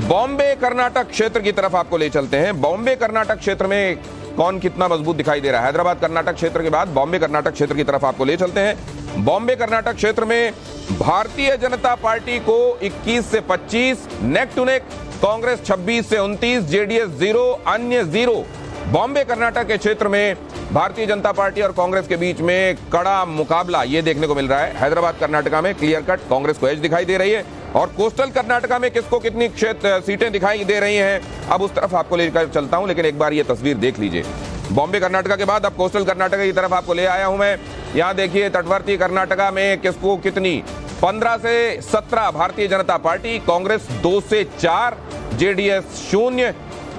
बॉम्बे कर्नाटक क्षेत्र की तरफ आपको ले चलते हैं। बॉम्बे कर्नाटक क्षेत्र में कौन कितना मजबूत दिखाई दे रहा है? हैदराबाद कर्नाटक क्षेत्र के बाद बॉम्बे कर्नाटक क्षेत्र की तरफ आपको ले चलते हैं। बॉम्बे कर्नाटक क्षेत्र में भारतीय जनता पार्टी को 21 से 25, नेक टू नेक कांग्रेस 26 से 29, जेडीएस 0, अन्य 0। बॉम्बे कर्नाटक के क्षेत्र में भारतीय जनता पार्टी और कांग्रेस के बीच में कड़ा मुकाबला ये देखने को मिल रहा है। हैदराबाद कर्नाटका में क्लियर कट कांग्रेस को एज दिखाई दे रही है। और कोस्टल कर्नाटका में किसको कितनी सीटें दिखाई दे रही हैं अब उस तरफ आपको लेकर चलता हूं, लेकिन एक बार ये तस्वीर देख लीजिए। बॉम्बे कर्नाटका के बाद अब कोस्टल कर्नाटका की तरफ आपको ले आया हूं मैं। यहां देखिए तटवर्ती कर्नाटका में किसको कितनी, 15 से 17 भारतीय जनता पार्टी, कांग्रेस 2 से 4, जेडीएस 0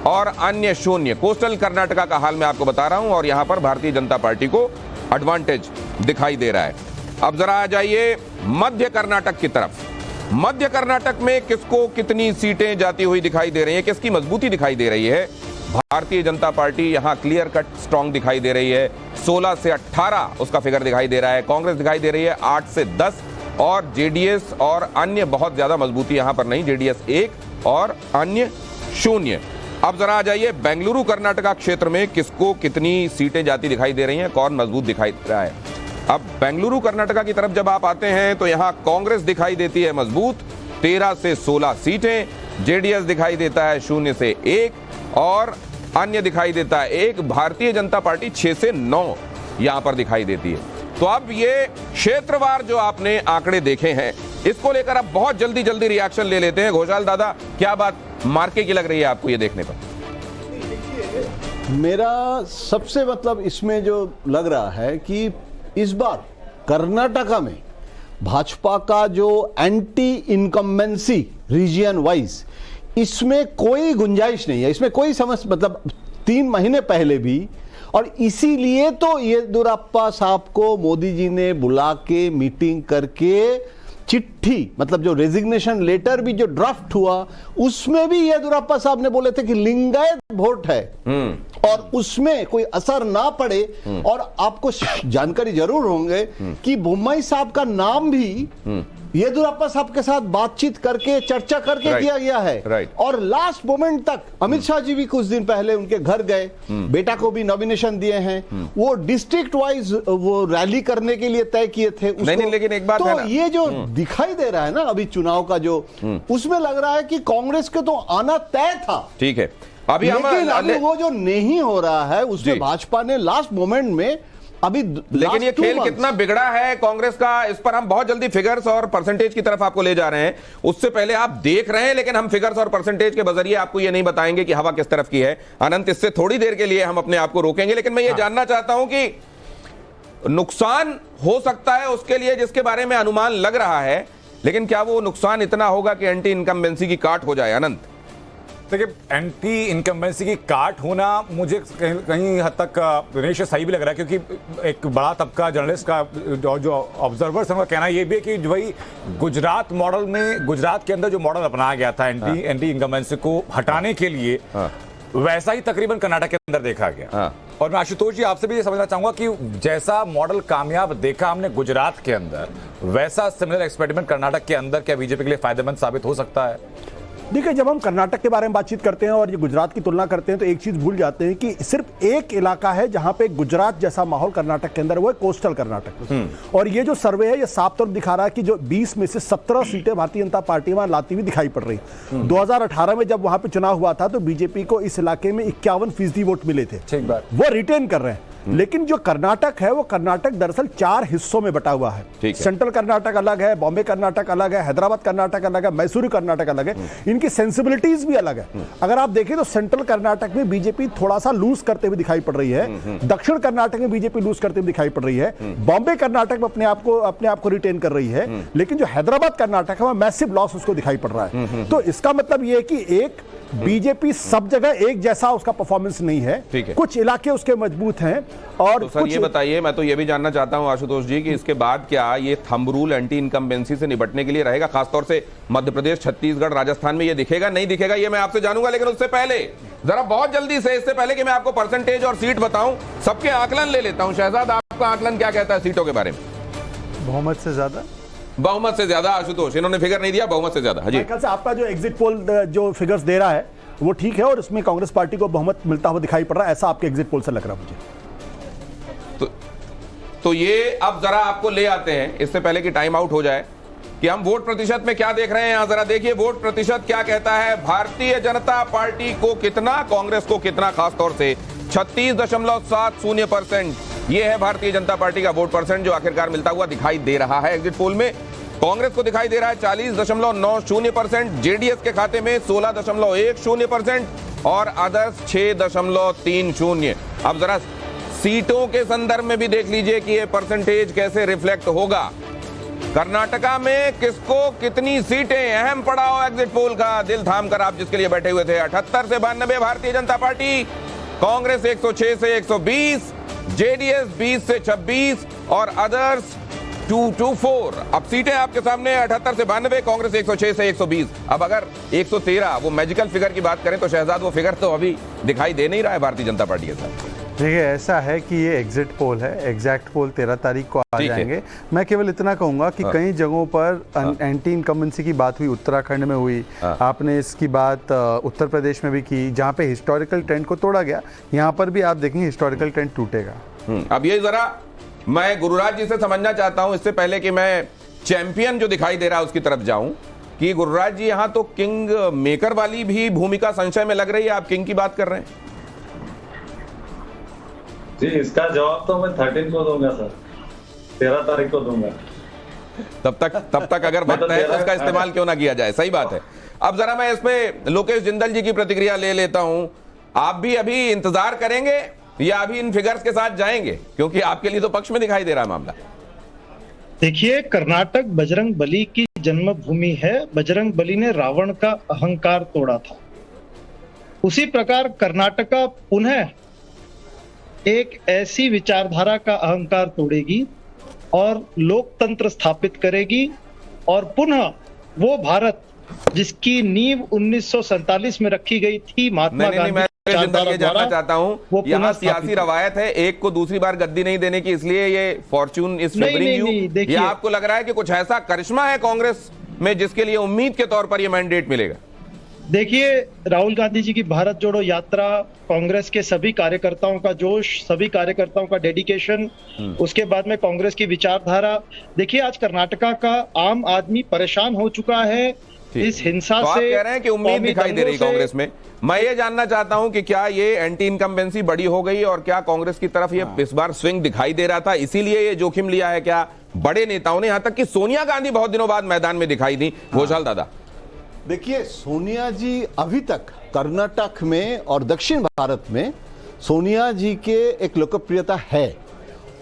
और अन्य 0। कोस्टल कर्नाटका का हाल मैं आपको बता रहा हूं और यहां पर भारतीय जनता पार्टी को एडवांटेज दिखाई दे रहा है। अब जरा आ जाइए मध्य कर्नाटक की तरफ। मध्य कर्नाटक में किसको कितनी सीटें जाती हुई दिखाई दे रही है, किसकी मजबूती दिखाई दे रही है? भारतीय जनता पार्टी यहां क्लियर कट स्ट्रांग दिखाई दे रही है, 16 से 18 उसका फिगर दिखाई दे रहा है। कांग्रेस दिखाई दे रही है 8 से 10 और जेडीएस और अन्य बहुत ज्यादा मजबूती यहां पर नहीं, जेडीएस 1 और अन्य 0। अब जरा आ जाइए बेंगलुरु कर्नाटका क्षेत्र में किसको कितनी सीटें जाती दिखाई दे रही हैं, कौन मजबूत दिखाई दे रहा है? अब बेंगलुरु कर्नाटका की तरफ जब आप आते हैं तो यहां कांग्रेस दिखाई देती है मजबूत, 13 से 16 सीटें, जेडीएस दिखाई देता है 0 से 1 और अन्य दिखाई देता है 1। भारतीय जनता पार्टी 6 से 9 यहां पर दिखाई देती है। तो अब ये क्षेत्रवार जो आपने आंकड़े देखे हैं इसको लेकर अब बहुत जल्दी रिएक्शन ले लेते हैं। घोषाल दादा क्या बात मार्के की लग रही है आपको ये देखने पर? मेरा सबसे मतलब इसमें जो लग रहा है कि इस बार कर्नाटका में भाजपा का जो एंटी इनकम्बेंसी रीजन वाइज, इसमें कोई गुंजाइश नहीं है, इसमें कोई समझ, मतलब 3 महीने पहले भी, और इसीलिए तो येदियुरप्पा साहब को मोदी जी ने बुला के मीटिंग करके चिट्ठी, मतलब जो रेजिग्नेशन लेटर भी जो ड्राफ्ट हुआ, उसमें भी येदियुरप्पा साहब ने बोले थे कि लिंगायत वोट है और उसमें कोई असर ना पड़े। और आपको जानकारी जरूर होंगे कि बोम्मई साहब का नाम भी येदियुरप्पा साहब के साथ बातचीत करके, चर्चा करके किया गया है। और लास्ट मोमेंट तक अमित शाह जी भी कुछ दिन पहले उनके घर गए, बेटा को भी नॉमिनेशन दिए हैं, वो डिस्ट्रिक्ट वाइज वो रैली करने के लिए तय किए थे उसको। नहीं, लेकिन एक बात तो है ना, ये जो दिखाई दे रहा है ना अभी चुनाव का जो, उसमें लग रहा है कि कांग्रेस के तो आना तय था। ठीक है, अभी लेकिन अभी वो जो नहीं हो रहा है उसमें भाजपा ने लास्ट मोमेंट में अभी, लेकिन ये खेल कितना बिगड़ा है कांग्रेस का, इस पर हम बहुत जल्दी फिगर्स और परसेंटेज की तरफ आपको ले जा रहे हैं। उससे पहले आप देख रहे हैं, लेकिन हम फिगर्स और परसेंटेज के बजरिए आपको ये नहीं बताएंगे कि हवा किस तरफ की है। अनंत, इससे थोड़ी देर के लिए हम अपने आप को रोकेंगे, लेकिन मैं ये जानना चाहता हूं कि नुकसान हो सकता है उसके लिए जिसके बारे में अनुमान लग रहा है, लेकिन क्या वो नुकसान इतना होगा कि एंटी इनकम्बेंसी की काट हो जाए? अनंत, देखिए, एंटी इनकम्बेंसी की काट होना मुझे कहीं हद तक दिनेश सही भी लग रहा है, क्योंकि एक बड़ा तबका जर्नलिस्ट का जो ऑब्जर्वर्स हैं उनका कहना ये भी है कि भाई गुजरात मॉडल में, गुजरात के अंदर जो मॉडल अपनाया गया था एंटी इनकम्बेंसी को हटाने के लिए, वैसा ही तकरीबन कर्नाटक के अंदर देखा गया। और मैं आशुतोष जी आपसे भी ये समझना चाहूंगा कि जैसा मॉडल कामयाब देखा हमने गुजरात के अंदर, वैसा सिमिलर एक्सपेरिमेंट कर्नाटक के अंदर क्या बीजेपी के लिए फायदेमंद साबित हो सकता है? देखिए, जब हम कर्नाटक के बारे में बातचीत करते हैं और ये गुजरात की तुलना करते हैं तो एक चीज भूल जाते हैं कि सिर्फ एक इलाका है जहां पे गुजरात जैसा माहौल कर्नाटक के अंदर, वो है कोस्टल कर्नाटक। और ये जो सर्वे है ये साफ तौर दिखा रहा है कि जो 20 में से 17 सीटें भारतीय जनता पार्टी वहां लाती हुई दिखाई पड़ रही। 2018 में जब वहां पे चुनाव हुआ था तो बीजेपी को इस इलाके में 51% वोट मिले थे, वो रिटेन कर रहे हैं। लेकिन जो कर्नाटक है वो कर्नाटक दरअसल 4 हिस्सों में बटा हुआ है। सेंट्रल कर्नाटक अलग है, बॉम्बे कर्नाटक अलग है, हैदराबाद कर्नाटक अलग है, मैसूरू कर्नाटक अलग है, इनकी सेंसिबिलिटीज भी अलग है। अगर आप देखें तो सेंट्रल कर्नाटक में बीजेपी थोड़ा सा लूज करते हुए दिखाई पड़ रही है, दक्षिण कर्नाटक में बीजेपी लूज करते हुए दिखाई पड़ रही है, बॉम्बे कर्नाटक में अपने आप को रिटेन कर रही है, लेकिन जो हैदराबाद कर्नाटक है वह मैसिव लॉस उसको दिखाई पड़ रहा है। तो इसका मतलब यह है कि एक बीजेपी सब जगह एक जैसा उसका परफॉर्मेंस नहीं है, कुछ इलाके उसके मजबूत हैं। और तो सर ये बताइए, मैं तो ये भी जानना चाहता हूं आशुतोष जी कि इसके बाद क्या ये थंब रूल एंटी इनकम्बेंसी से निपटने के लिए रहेगा, खासतौर से मध्य प्रदेश, छत्तीसगढ़, राजस्थान में ये दिखेगा नहीं दिखेगा, ये मैं आपसे जानूंगा। लेकिन उससे पहले जरा बहुत जल्दी से, इससे पहले कि मैं आपको परसेंटेज और सीट बताऊं, सबके आकलन ले लेता हूं। शहजाद, आपका आकलन क्या कहता है सीटों के बारे में? बहुमत से ज्यादा। बहुमत से ज्यादा। आशुतोष, इन्होंने फिगर नहीं दिया, बहुमत से ज्यादा। जी, आपका जो एग्जिट पोल जो फिगर्स दे रहा है वो ठीक है और उसमें कांग्रेस पार्टी को बहुमत मिलता हुआ दिखाई पड़ रहा है, ऐसा आपके एग्जिट पोल से लग रहा है मुझे। तो ये अब जरा आपको ले आते हैं, इससे पहले कि टाइम आउट हो जाए, कि हम वोट प्रतिशत में क्या देख रहे हैं। यहां जरा देखिए वोट प्रतिशत क्या कहता है। भारतीय जनता पार्टी को कितना, कांग्रेस को कितना, खासतौर से 36.70%। यह है भारतीय जनता पार्टी का वोट परसेंट जो आखिरकार मिलता हुआ दिखाई दे रहा है एग्जिट पोल में। कांग्रेस को दिखाई दे रहा है 40.90%, जेडीएस के खाते में 16.10% और अदर्स 6.30। अब जरा सीटों के संदर्भ में भी देख लीजिए कि ये परसेंटेज कैसे रिफ्लेक्ट होगा। कर्नाटका में किसको कितनी सीटें, अहम पड़ाव एग्जिट पोल का, दिल थाम कर आप जिसके लिए बैठे हुए थे। 78 से 92 भारतीय जनता पार्टी, कांग्रेस 106 से 120, जेडीएस 20 से 26 और अदर्स 224। अब सीटें आपके सामने 78 से 92, कांग्रेस 106 से 120। अब अगर 113 वो मैजिकल फिगर की बात करें तो शहजाद वो फिगर तो अभी दिखाई दे नहीं रहा है भारतीय जनता पार्टी के साथ। देखिए, ऐसा है कि ये एग्जिट पोल है, एग्जैक्ट पोल 13 तारीख को आ जाएंगे। मैं केवल इतना कहूंगा कि कई जगहों पर एंटी इनकम्बेंसी की बात हुई, उत्तराखंड में हुई, आपने इसकी बात उत्तर प्रदेश में भी की, जहां पे हिस्टोरिकल ट्रेंड को तोड़ा गया। यहां पर भी आप देखेंगे हिस्टोरिकल ट्रेंड टूटेगा। अब ये जरा मैं गुरुराज जी से समझना चाहता हूं, इससे पहले कि मैं चैंपियन जो दिखाई दे रहा है उसकी तरफ जाऊं, कि गुरुराज जी यहां तो किंग मेकर वाली भी भूमिका संशय में लग रही है। आप किंग की बात कर रहे हैं जी, इसका जवाब तो मैं 13 को दूंगा सर, 13 तारीख को दूंगा। तब तक अगर वक्त है तो उसका इस्तेमाल क्यों ना किया जाए। सही बात है। अब जरा मैं इसमें लोकेश जिंदल जी की प्रतिक्रिया ले लेता हूं। आप भी अभी इंतजार करेंगे या अभी इन फिगर्स के साथ जाएंगे, क्योंकि आपके लिए तो पक्ष में दिखाई दे रहा है मामला। देखिए, कर्नाटक बजरंग बली की जन्मभूमि है। बजरंग बली ने रावण का अहंकार तोड़ा था। उसी प्रकार कर्नाटका पुनः एक ऐसी विचारधारा का अहंकार तोड़ेगी और लोकतंत्र स्थापित करेगी, और पुनः वो भारत जिसकी नींव 1947 में रखी गई थी महात्मा गांधी मैं जानना चाहता हूं, यहाँ सियासी रवायत है एक को दूसरी बार गद्दी नहीं देने की, इसलिए ये फॉर्च्यून इज फेवरिंग यू, या आपको लग रहा है कि कुछ ऐसा करिश्मा है कांग्रेस में जिसके लिए उम्मीद के तौर पर यह मैंडेट मिलेगा? देखिए, राहुल गांधी जी की भारत जोड़ो यात्रा, कांग्रेस के सभी कार्यकर्ताओं का जोश, सभी कार्यकर्ताओं का डेडिकेशन, उसके बाद में कांग्रेस की विचारधारा। देखिए, आज कर्नाटका का आम आदमी परेशान हो चुका है इस हिंसा तो से। आप कह रहे हैं कि उम्मीद दिखाई दे रही कांग्रेस में। मैं ये जानना चाहता हूं कि क्या ये एंटी इनकम्बेंसी बड़ी हो गई और क्या कांग्रेस की तरफ ये इस बार स्विंग दिखाई दे रहा था, इसीलिए ये जोखिम लिया है क्या बड़े नेताओं ने? यहां तक कि सोनिया गांधी बहुत दिनों बाद मैदान में दिखाई दी। घोषाल दादा, देखिए, सोनिया जी अभी तक कर्नाटक में और दक्षिण भारत में सोनिया जी के एक लोकप्रियता है,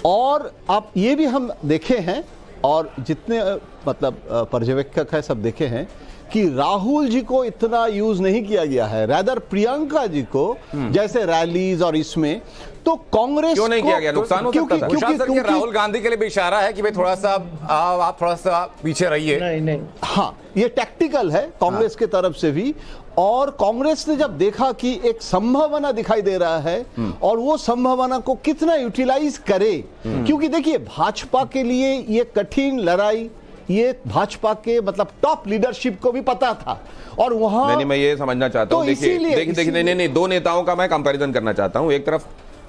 और आप ये भी हम देखे हैं और जितने मतलब पर्यवेक्षक है सब देखे हैं कि राहुल जी को इतना यूज नहीं किया गया है, रादर प्रियंका जी को जैसे रैलीज और इसमें। तो कांग्रेस क्यों नहीं किया गया? नुकसान हो सकता था। क्योंकि राहुल गांधी के लिए भी इशारा है कि भाई थोड़ा सा आप थोड़ा सा पीछे रहिए। नहीं, हाँ, ये टैक्टिकल है कांग्रेस की तरफ से भी, और कांग्रेस ने जब देखा कि एक संभावना दिखाई दे रहा है और वो संभावना को कितना यूटिलाइज करे, क्योंकि देखिए भाजपा के लिए ये कठिन लड़ाई, ये भाजपा के मतलब टॉप लीडरशिप को भी पता था, और वहां नहीं, मैं ये समझना चाहता हूं। देखिए, नहीं, दो नेताओं का मैं कंपैरिजन करना चाहता हूं। एक तरफ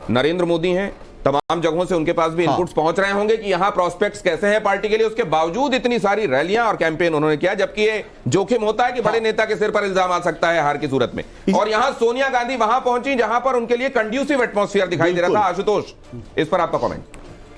नरेंद्र मोदी हैं, तमाम जगहों से उनके पास भी इनपुट्स पहुंच रहे होंगे कि यहां प्रोस्पेक्ट्स कैसे हैं पार्टी के लिए, उसके बावजूद इतनी सारी रैलियां और कैंपेन उन्होंने किया, जबकि ये जोखिम होता है कि बड़े नेता के सिर पर इल्जाम आ सकता है हार की सूरत में। और यहां सोनिया गांधी वहां पहुंची जहां पर उनके लिए कंड्यूसिव एटमॉस्फेयर दिखाई दे रहा था। आशुतोष, इस पर आपका कमेंट?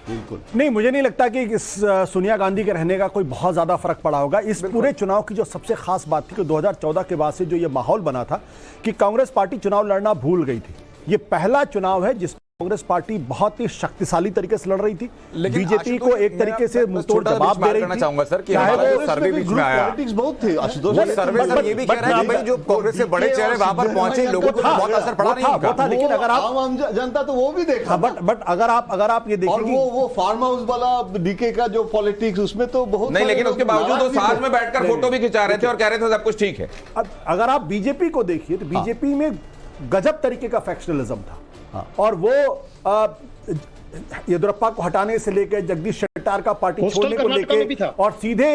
बिल्कुल नहीं, मुझे नहीं लगता कि इस सोनिया गांधी के रहने का कोई बहुत ज्यादा फर्क पड़ा होगा। इस पूरे चुनाव की जो सबसे खास बात थी कि 2014 के बाद से जो ये माहौल बना था कि कांग्रेस पार्टी चुनाव लड़ना भूल गई थी। ये पहला चुनाव है जिस कांग्रेस पार्टी बहुत ही शक्तिशाली तरीके से लड़ रही थी, बीजेपी को एक तरीके से मुंहतोड़ जवाब दे रही थी। चाहूंगा सर कि हमारा सर्वे बीच में आया, पॉलिटिक्स बहुत थे आशुतोष, सर्वे सर ये भी कह रहे हैं भाई जो कांग्रेस से बड़े चेहरे वहां पर पहुंचे, लोगों को बहुत असर पड़ा नहीं उनका। लेकिन अगर आप आम जनता तो वो भी देखा, बट अगर आप ये देखें वो फार्म हाउस वाला डीके का जो पॉलिटिक्स, उसमें तो बहुत नहीं, लेकिन उसके बावजूद वो साथ में बैठकर फोटो भी खिंचा रहे थे और कह रहे थे सब कुछ ठीक है। अगर आप बीजेपी को देखिए तो बीजेपी में गजब तरीके का फैक्शनलिज्म था, और वो येदियुरप्पा को हटाने से लेकर जगदीश शेट्टार का पार्टी छोड़ने को लेकर और सीधे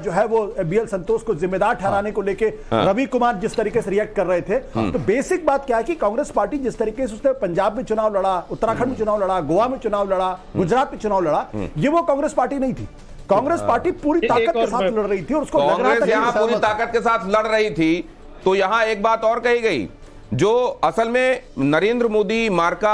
जो है वो बीएल संतोष को जिम्मेदार ठहराने को लेकर रवि कुमार जिस तरीके से रिएक्ट कर रहे थे। तो बेसिक बात क्या है कि कांग्रेस पार्टी जिस तरीके से उसने पंजाब में चुनाव लड़ा, उत्तराखंड में चुनाव लड़ा, गोवा में चुनाव लड़ा, गुजरात में चुनाव लड़ा, ये वो कांग्रेस पार्टी नहीं थी। कांग्रेस पार्टी पूरी ताकत के साथ लड़ रही थी और उसको कांग्रेस यहां पूरी ताकत के साथ लड़ रही थी। तो यहां एक बात और कही गई जो असल में नरेंद्र मोदी मार्का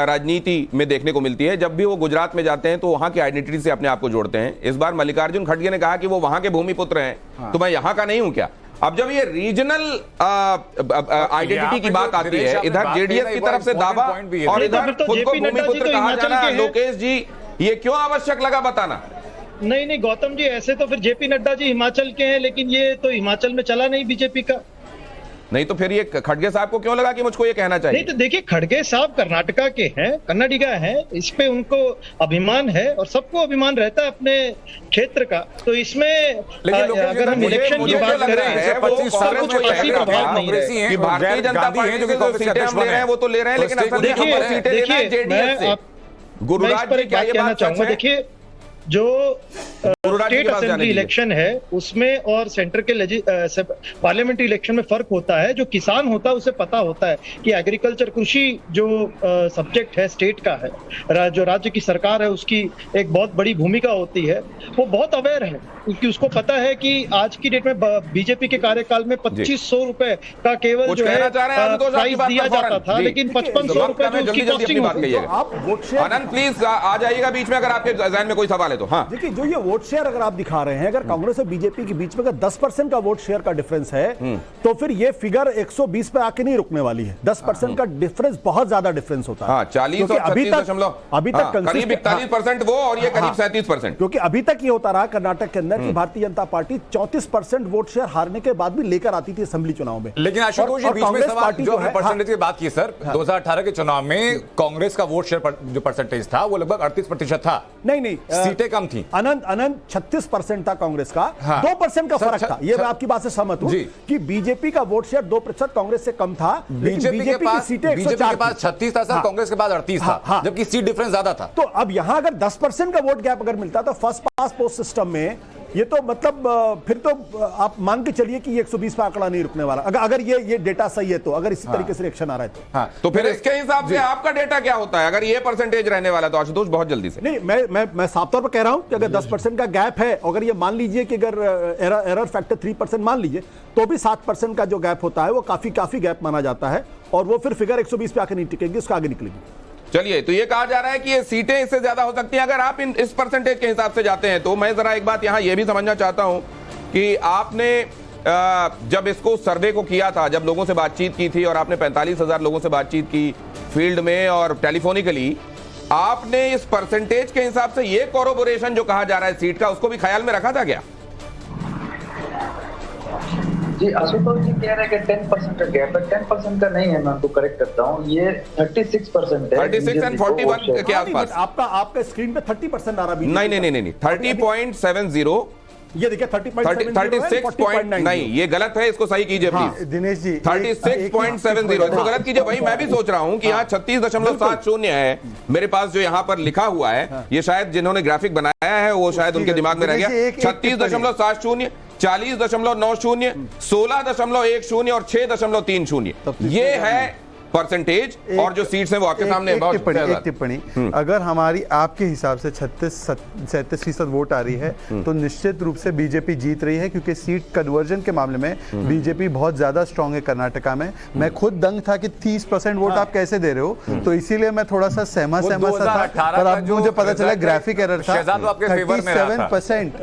राजनीति में देखने को मिलती है। जब भी वो गुजरात में जाते हैं तो वहां की आइडेंटिटी से अपने आप को जोड़ते हैं। इस बार मल्लिकार्जुन खड़गे ने कहा कि वो वहां के भूमिपुत्र हैं, तो मैं यहां का नहीं हूं क्या? अब जब ये रीजनल आइडेंटिटी की बात आती है, इधर जेडीएस की तरफ से दावा और इधर खुद को भूमिपुत्र कहा जाना, लोकेश जी ये क्यों आवश्यक लगा बताना? नहीं गौतम जी, ऐसे तो फिर जेपी नड्डा जी हिमाचल के हैं, लेकिन ये तो हिमाचल में चला नहीं बीजेपी का। नहीं तो फिर ये खड़गे साहब को क्यों लगा कि मुझको ये कहना चाहिए? नहीं तो देखिए, खड़गे साहब कर्नाटका के हैं, कन्नाडिगा हैं, इस पे उनको अभिमान है और सबको अभिमान रहता है अपने क्षेत्र का। तो इसमें अगर हम इलेक्शन की बात करें, 25 साल में भारतीय जनता पार्टी जो सीटें हम ले रहे हैं वो तो ले रहे हैं, लेकिन असल में हम सीटें ले रहे हैं जेडीएस से। गुरुराज जी क्या ये बात सच है? देखिए, जो स्टेट असेंबली इलेक्शन है उसमें और सेंटर के पार्लियामेंट्री इलेक्शन में फर्क होता है। जो किसान होता है उसे पता होता है कि एग्रीकल्चर, कृषि जो सब्जेक्ट है स्टेट का है, जो राज्य की सरकार है उसकी एक बहुत बड़ी भूमिका होती है। वो बहुत अवेयर है क्योंकि उसको पता है कि आज की डेट में बीजेपी के कार्यकाल में 2500 रुपए का केवल जो है प्राइस दिया जाता था, लेकिन 5500 रुपए जो उसकी कॉस्टिंग होती है। आनंद प्लीज आ जाइएगा बीच में अगर आपके जहन में कोई सवाल है। पड़े तो। हाँ देखिए, जो ये वोट शेयर अगर आप दिखा रहे हैं, अगर कांग्रेस और बीजेपी के बीच में अगर 10% का वोट शेयर का डिफरेंस है तो फिर ये फिगर 120 पे आके नहीं रुकने वाली है। 10% का डिफरेंस बहुत ज्यादा डिफरेंस होता है। हाँ, 40 और 36 अभी तक करीब 41% वो और ये करीब 37%। क्योंकि अभी तक ये होता रहा कर्नाटक के अंदर कि Bharatiya Janata party 34% vote share हारने के बाद भी लेकर आती थी असेंबली चुनाव में। लेकिन आशुतोष जी, बीच में सवाल जो परसेंटेज की बात की सर, 2018 के चुनाव में कांग्रेस का वोट शेयर जो परसेंटेज था वो लगभग 38% था। नहीं, सीटें कम थी। अनंत 36% था कांग्रेस का। 2% का फर्क था। ये मैं आपकी बात से सहमत हूं कि बीजेपी का वोट शेयर 2% कांग्रेस से कम था। बीजेपी के पास 36 था सर, कांग्रेस के पास 38 था, जबकि सीट डिफरेंस ज्यादा था। तो अब यहां अगर 10% का वोट गैप अगर मिलता तो फर्स्ट पास पोस्ट सिस्टम में ये तो मतलब फिर तो आप मान के चलिए कि 120 पे आंकड़ा नहीं रुकने वाला। अगर ये डेटा सही है तो, अगर इसी तरीके से रिएक्शन आ रहा है तो फिर इसके हिसाब से आपका डेटा क्या होता है? अगर ये परसेंटेज रहने वाला तो आशुतोष बहुत जल्दी से। नहीं, मैं साफ तौर पर कह रहा हूं कि अगर 10% का गैप है, अगर ये मान लीजिए कि अगर एरर फैक्टर 3% मान लीजिए, तो भी 7% का जो गैप होता है वो काफी गैप माना जाता है, और वो फिर फिगर 120 पे आके नहीं टिकेगी, उसका आगे निकलेगी। चलिए, तो ये कहा जा रहा है कि ये सीटें इससे ज्यादा हो सकती हैं अगर आप इस परसेंटेज के हिसाब से जाते हैं। तो मैं जरा एक बात यहां ये भी समझना चाहता हूं कि आपने जब इसको सर्वे को किया था, जब लोगों से बातचीत की थी और आपने 45,000 लोगों से बातचीत की फील्ड में और टेलीफोनिकली, आपने इस परसेंटेज के हिसाब से ये कोरोबोरेशन जो कहा जा रहा है सीट का, उसको भी ख्याल में रखा था क्या? जी, आशुतोष जी कह रहे हैं कि 10% का गैप है। 10% का नहीं है, मैं आपको करेक्ट करता हूँ, ये 36% है। 36 और 41 के आसपास। आपका स्क्रीन पे 30% आ रहा है। नहीं, 30.70। ये देखिए 36 नहीं, ये गलत है, इसको सही कीजिए प्लीज दिनेश जी। 36.70 इसको गलत कीजिए। वही मैं भी सोच रहा हूं कि यहाँ 36.70 है मेरे पास जो यहाँ पर लिखा हुआ है। ये शायद जिन्होंने ग्राफिक बनाया है वो शायद उनके दिमाग में रह गया। 36.70, 40.90, 16.10 और 6.30 ये है परसेंटेज। और जो सीट्स हैं वो आपके सामने एक टिप्पणी अगर हमारी आपके हिसाब से 37% वोट आ रही है तो निश्चित रूप से बीजेपी जीत रही है, क्योंकि सीट कन्वर्जन के मामले में बीजेपी बहुत ज्यादा स्ट्रांग है कर्नाटका में। मैं खुद दंग था कि 30% वोट आप कैसे दे रहे हो, तो इसीलिए मैं थोड़ा सा सहमत था, पर अब मुझे पता चला ग्राफिक एरर था। 37%,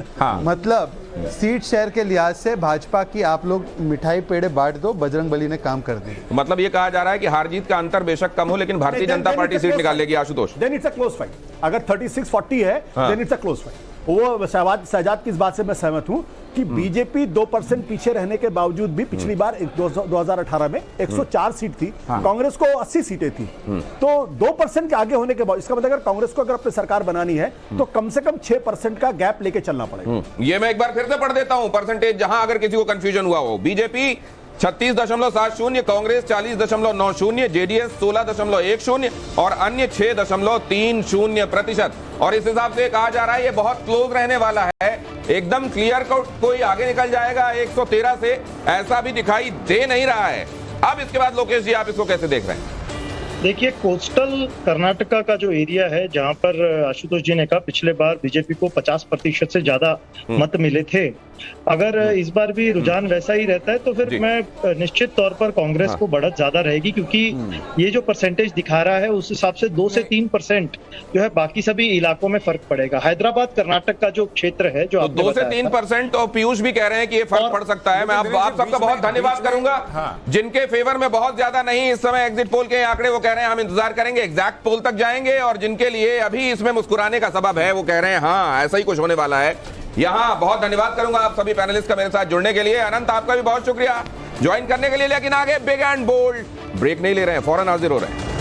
मतलब सीट शेयर के लिहाज से भाजपा की आप लोग मिठाई पेड़े बांट दो, बजरंगबली ने काम कर दी। मतलब ये कहा जा रहा है कि हार जीत का अंतर बेशक कम हो, लेकिन भारतीय जनता पार्टी सीट निकाल लेगी। Ashutosh, then it's a close fight. अगर 36-40 है then it's a close fight. वो शहजाद की इस बात से मैं सहमत हूं कि बीजेपी 2% पीछे रहने के बावजूद भी पिछली बार 2018 में 104 सीट थी, कांग्रेस को 80 सीटें थी। तो 2% के आगे होने के बाद इसका मतलब अगर कांग्रेस को अगर अपनी सरकार बनानी है तो कम से कम 6% का गैप लेके चलना पड़ेगा। ये मैं एक बार फिर से पढ़ देता हूं परसेंटेज, जहां अगर किसी को कंफ्यूजन हुआ हो। बीजेपी 36.70, कांग्रेस 40.90, जेडीएस 16.10 और अन्य 6.30%। और इस हिसाब से कहा जा रहा है ये बहुत क्लोज रहने वाला है, एकदम क्लियर कट कोई आगे निकल जाएगा 113 से, ऐसा भी दिखाई दे नहीं रहा है। अब इसके बाद लोकेश जी, आप इसको कैसे देख रहे हैं? देखिए, कोस्टल कर्नाटका का जो एरिया है जहां पर आशुतोष जी ने कहा पिछले बार बीजेपी को 50% से ज्यादा मत मिले थे, अगर इस बार भी रुझान वैसा ही रहता है तो फिर मैं निश्चित तौर पर कांग्रेस को बढ़त ज्यादा रहेगी, क्योंकि ये जो परसेंटेज दिखा रहा है उस हिसाब से 2 से 3% जो है बाकी सभी इलाकों में फर्क पड़ेगा। हैदराबाद कर्नाटक का जो क्षेत्र है जो 2 से 3%, और पीयूष भी कह रहे हैं कि ये फर्क पड़ सकता है। मैं आप सबका बहुत धन्यवाद करूंगा। जिनके फेवर में बहुत ज्यादा नहीं इस समय एग्जिट पोल के आंकड़े, वो कह रहे हैं हम इंतजार करेंगे, एग्जैक्ट पोल तक जाएंगे, और जिनके लिए अभी इसमें मुस्कुराने का सबब है वो कह रहे हैं हाँ ऐसा ही कुछ होने वाला है। यहां बहुत धन्यवाद करूंगा आप सभी पैनलिस्ट का मेरे साथ जुड़ने के लिए। अनंत, आपका भी बहुत शुक्रिया ज्वाइन करने के लिए। लेकिन आगे बिग एंड बोल्ड ब्रेक नहीं ले रहे हैं, फौरन हाजिर हो रहे हैं।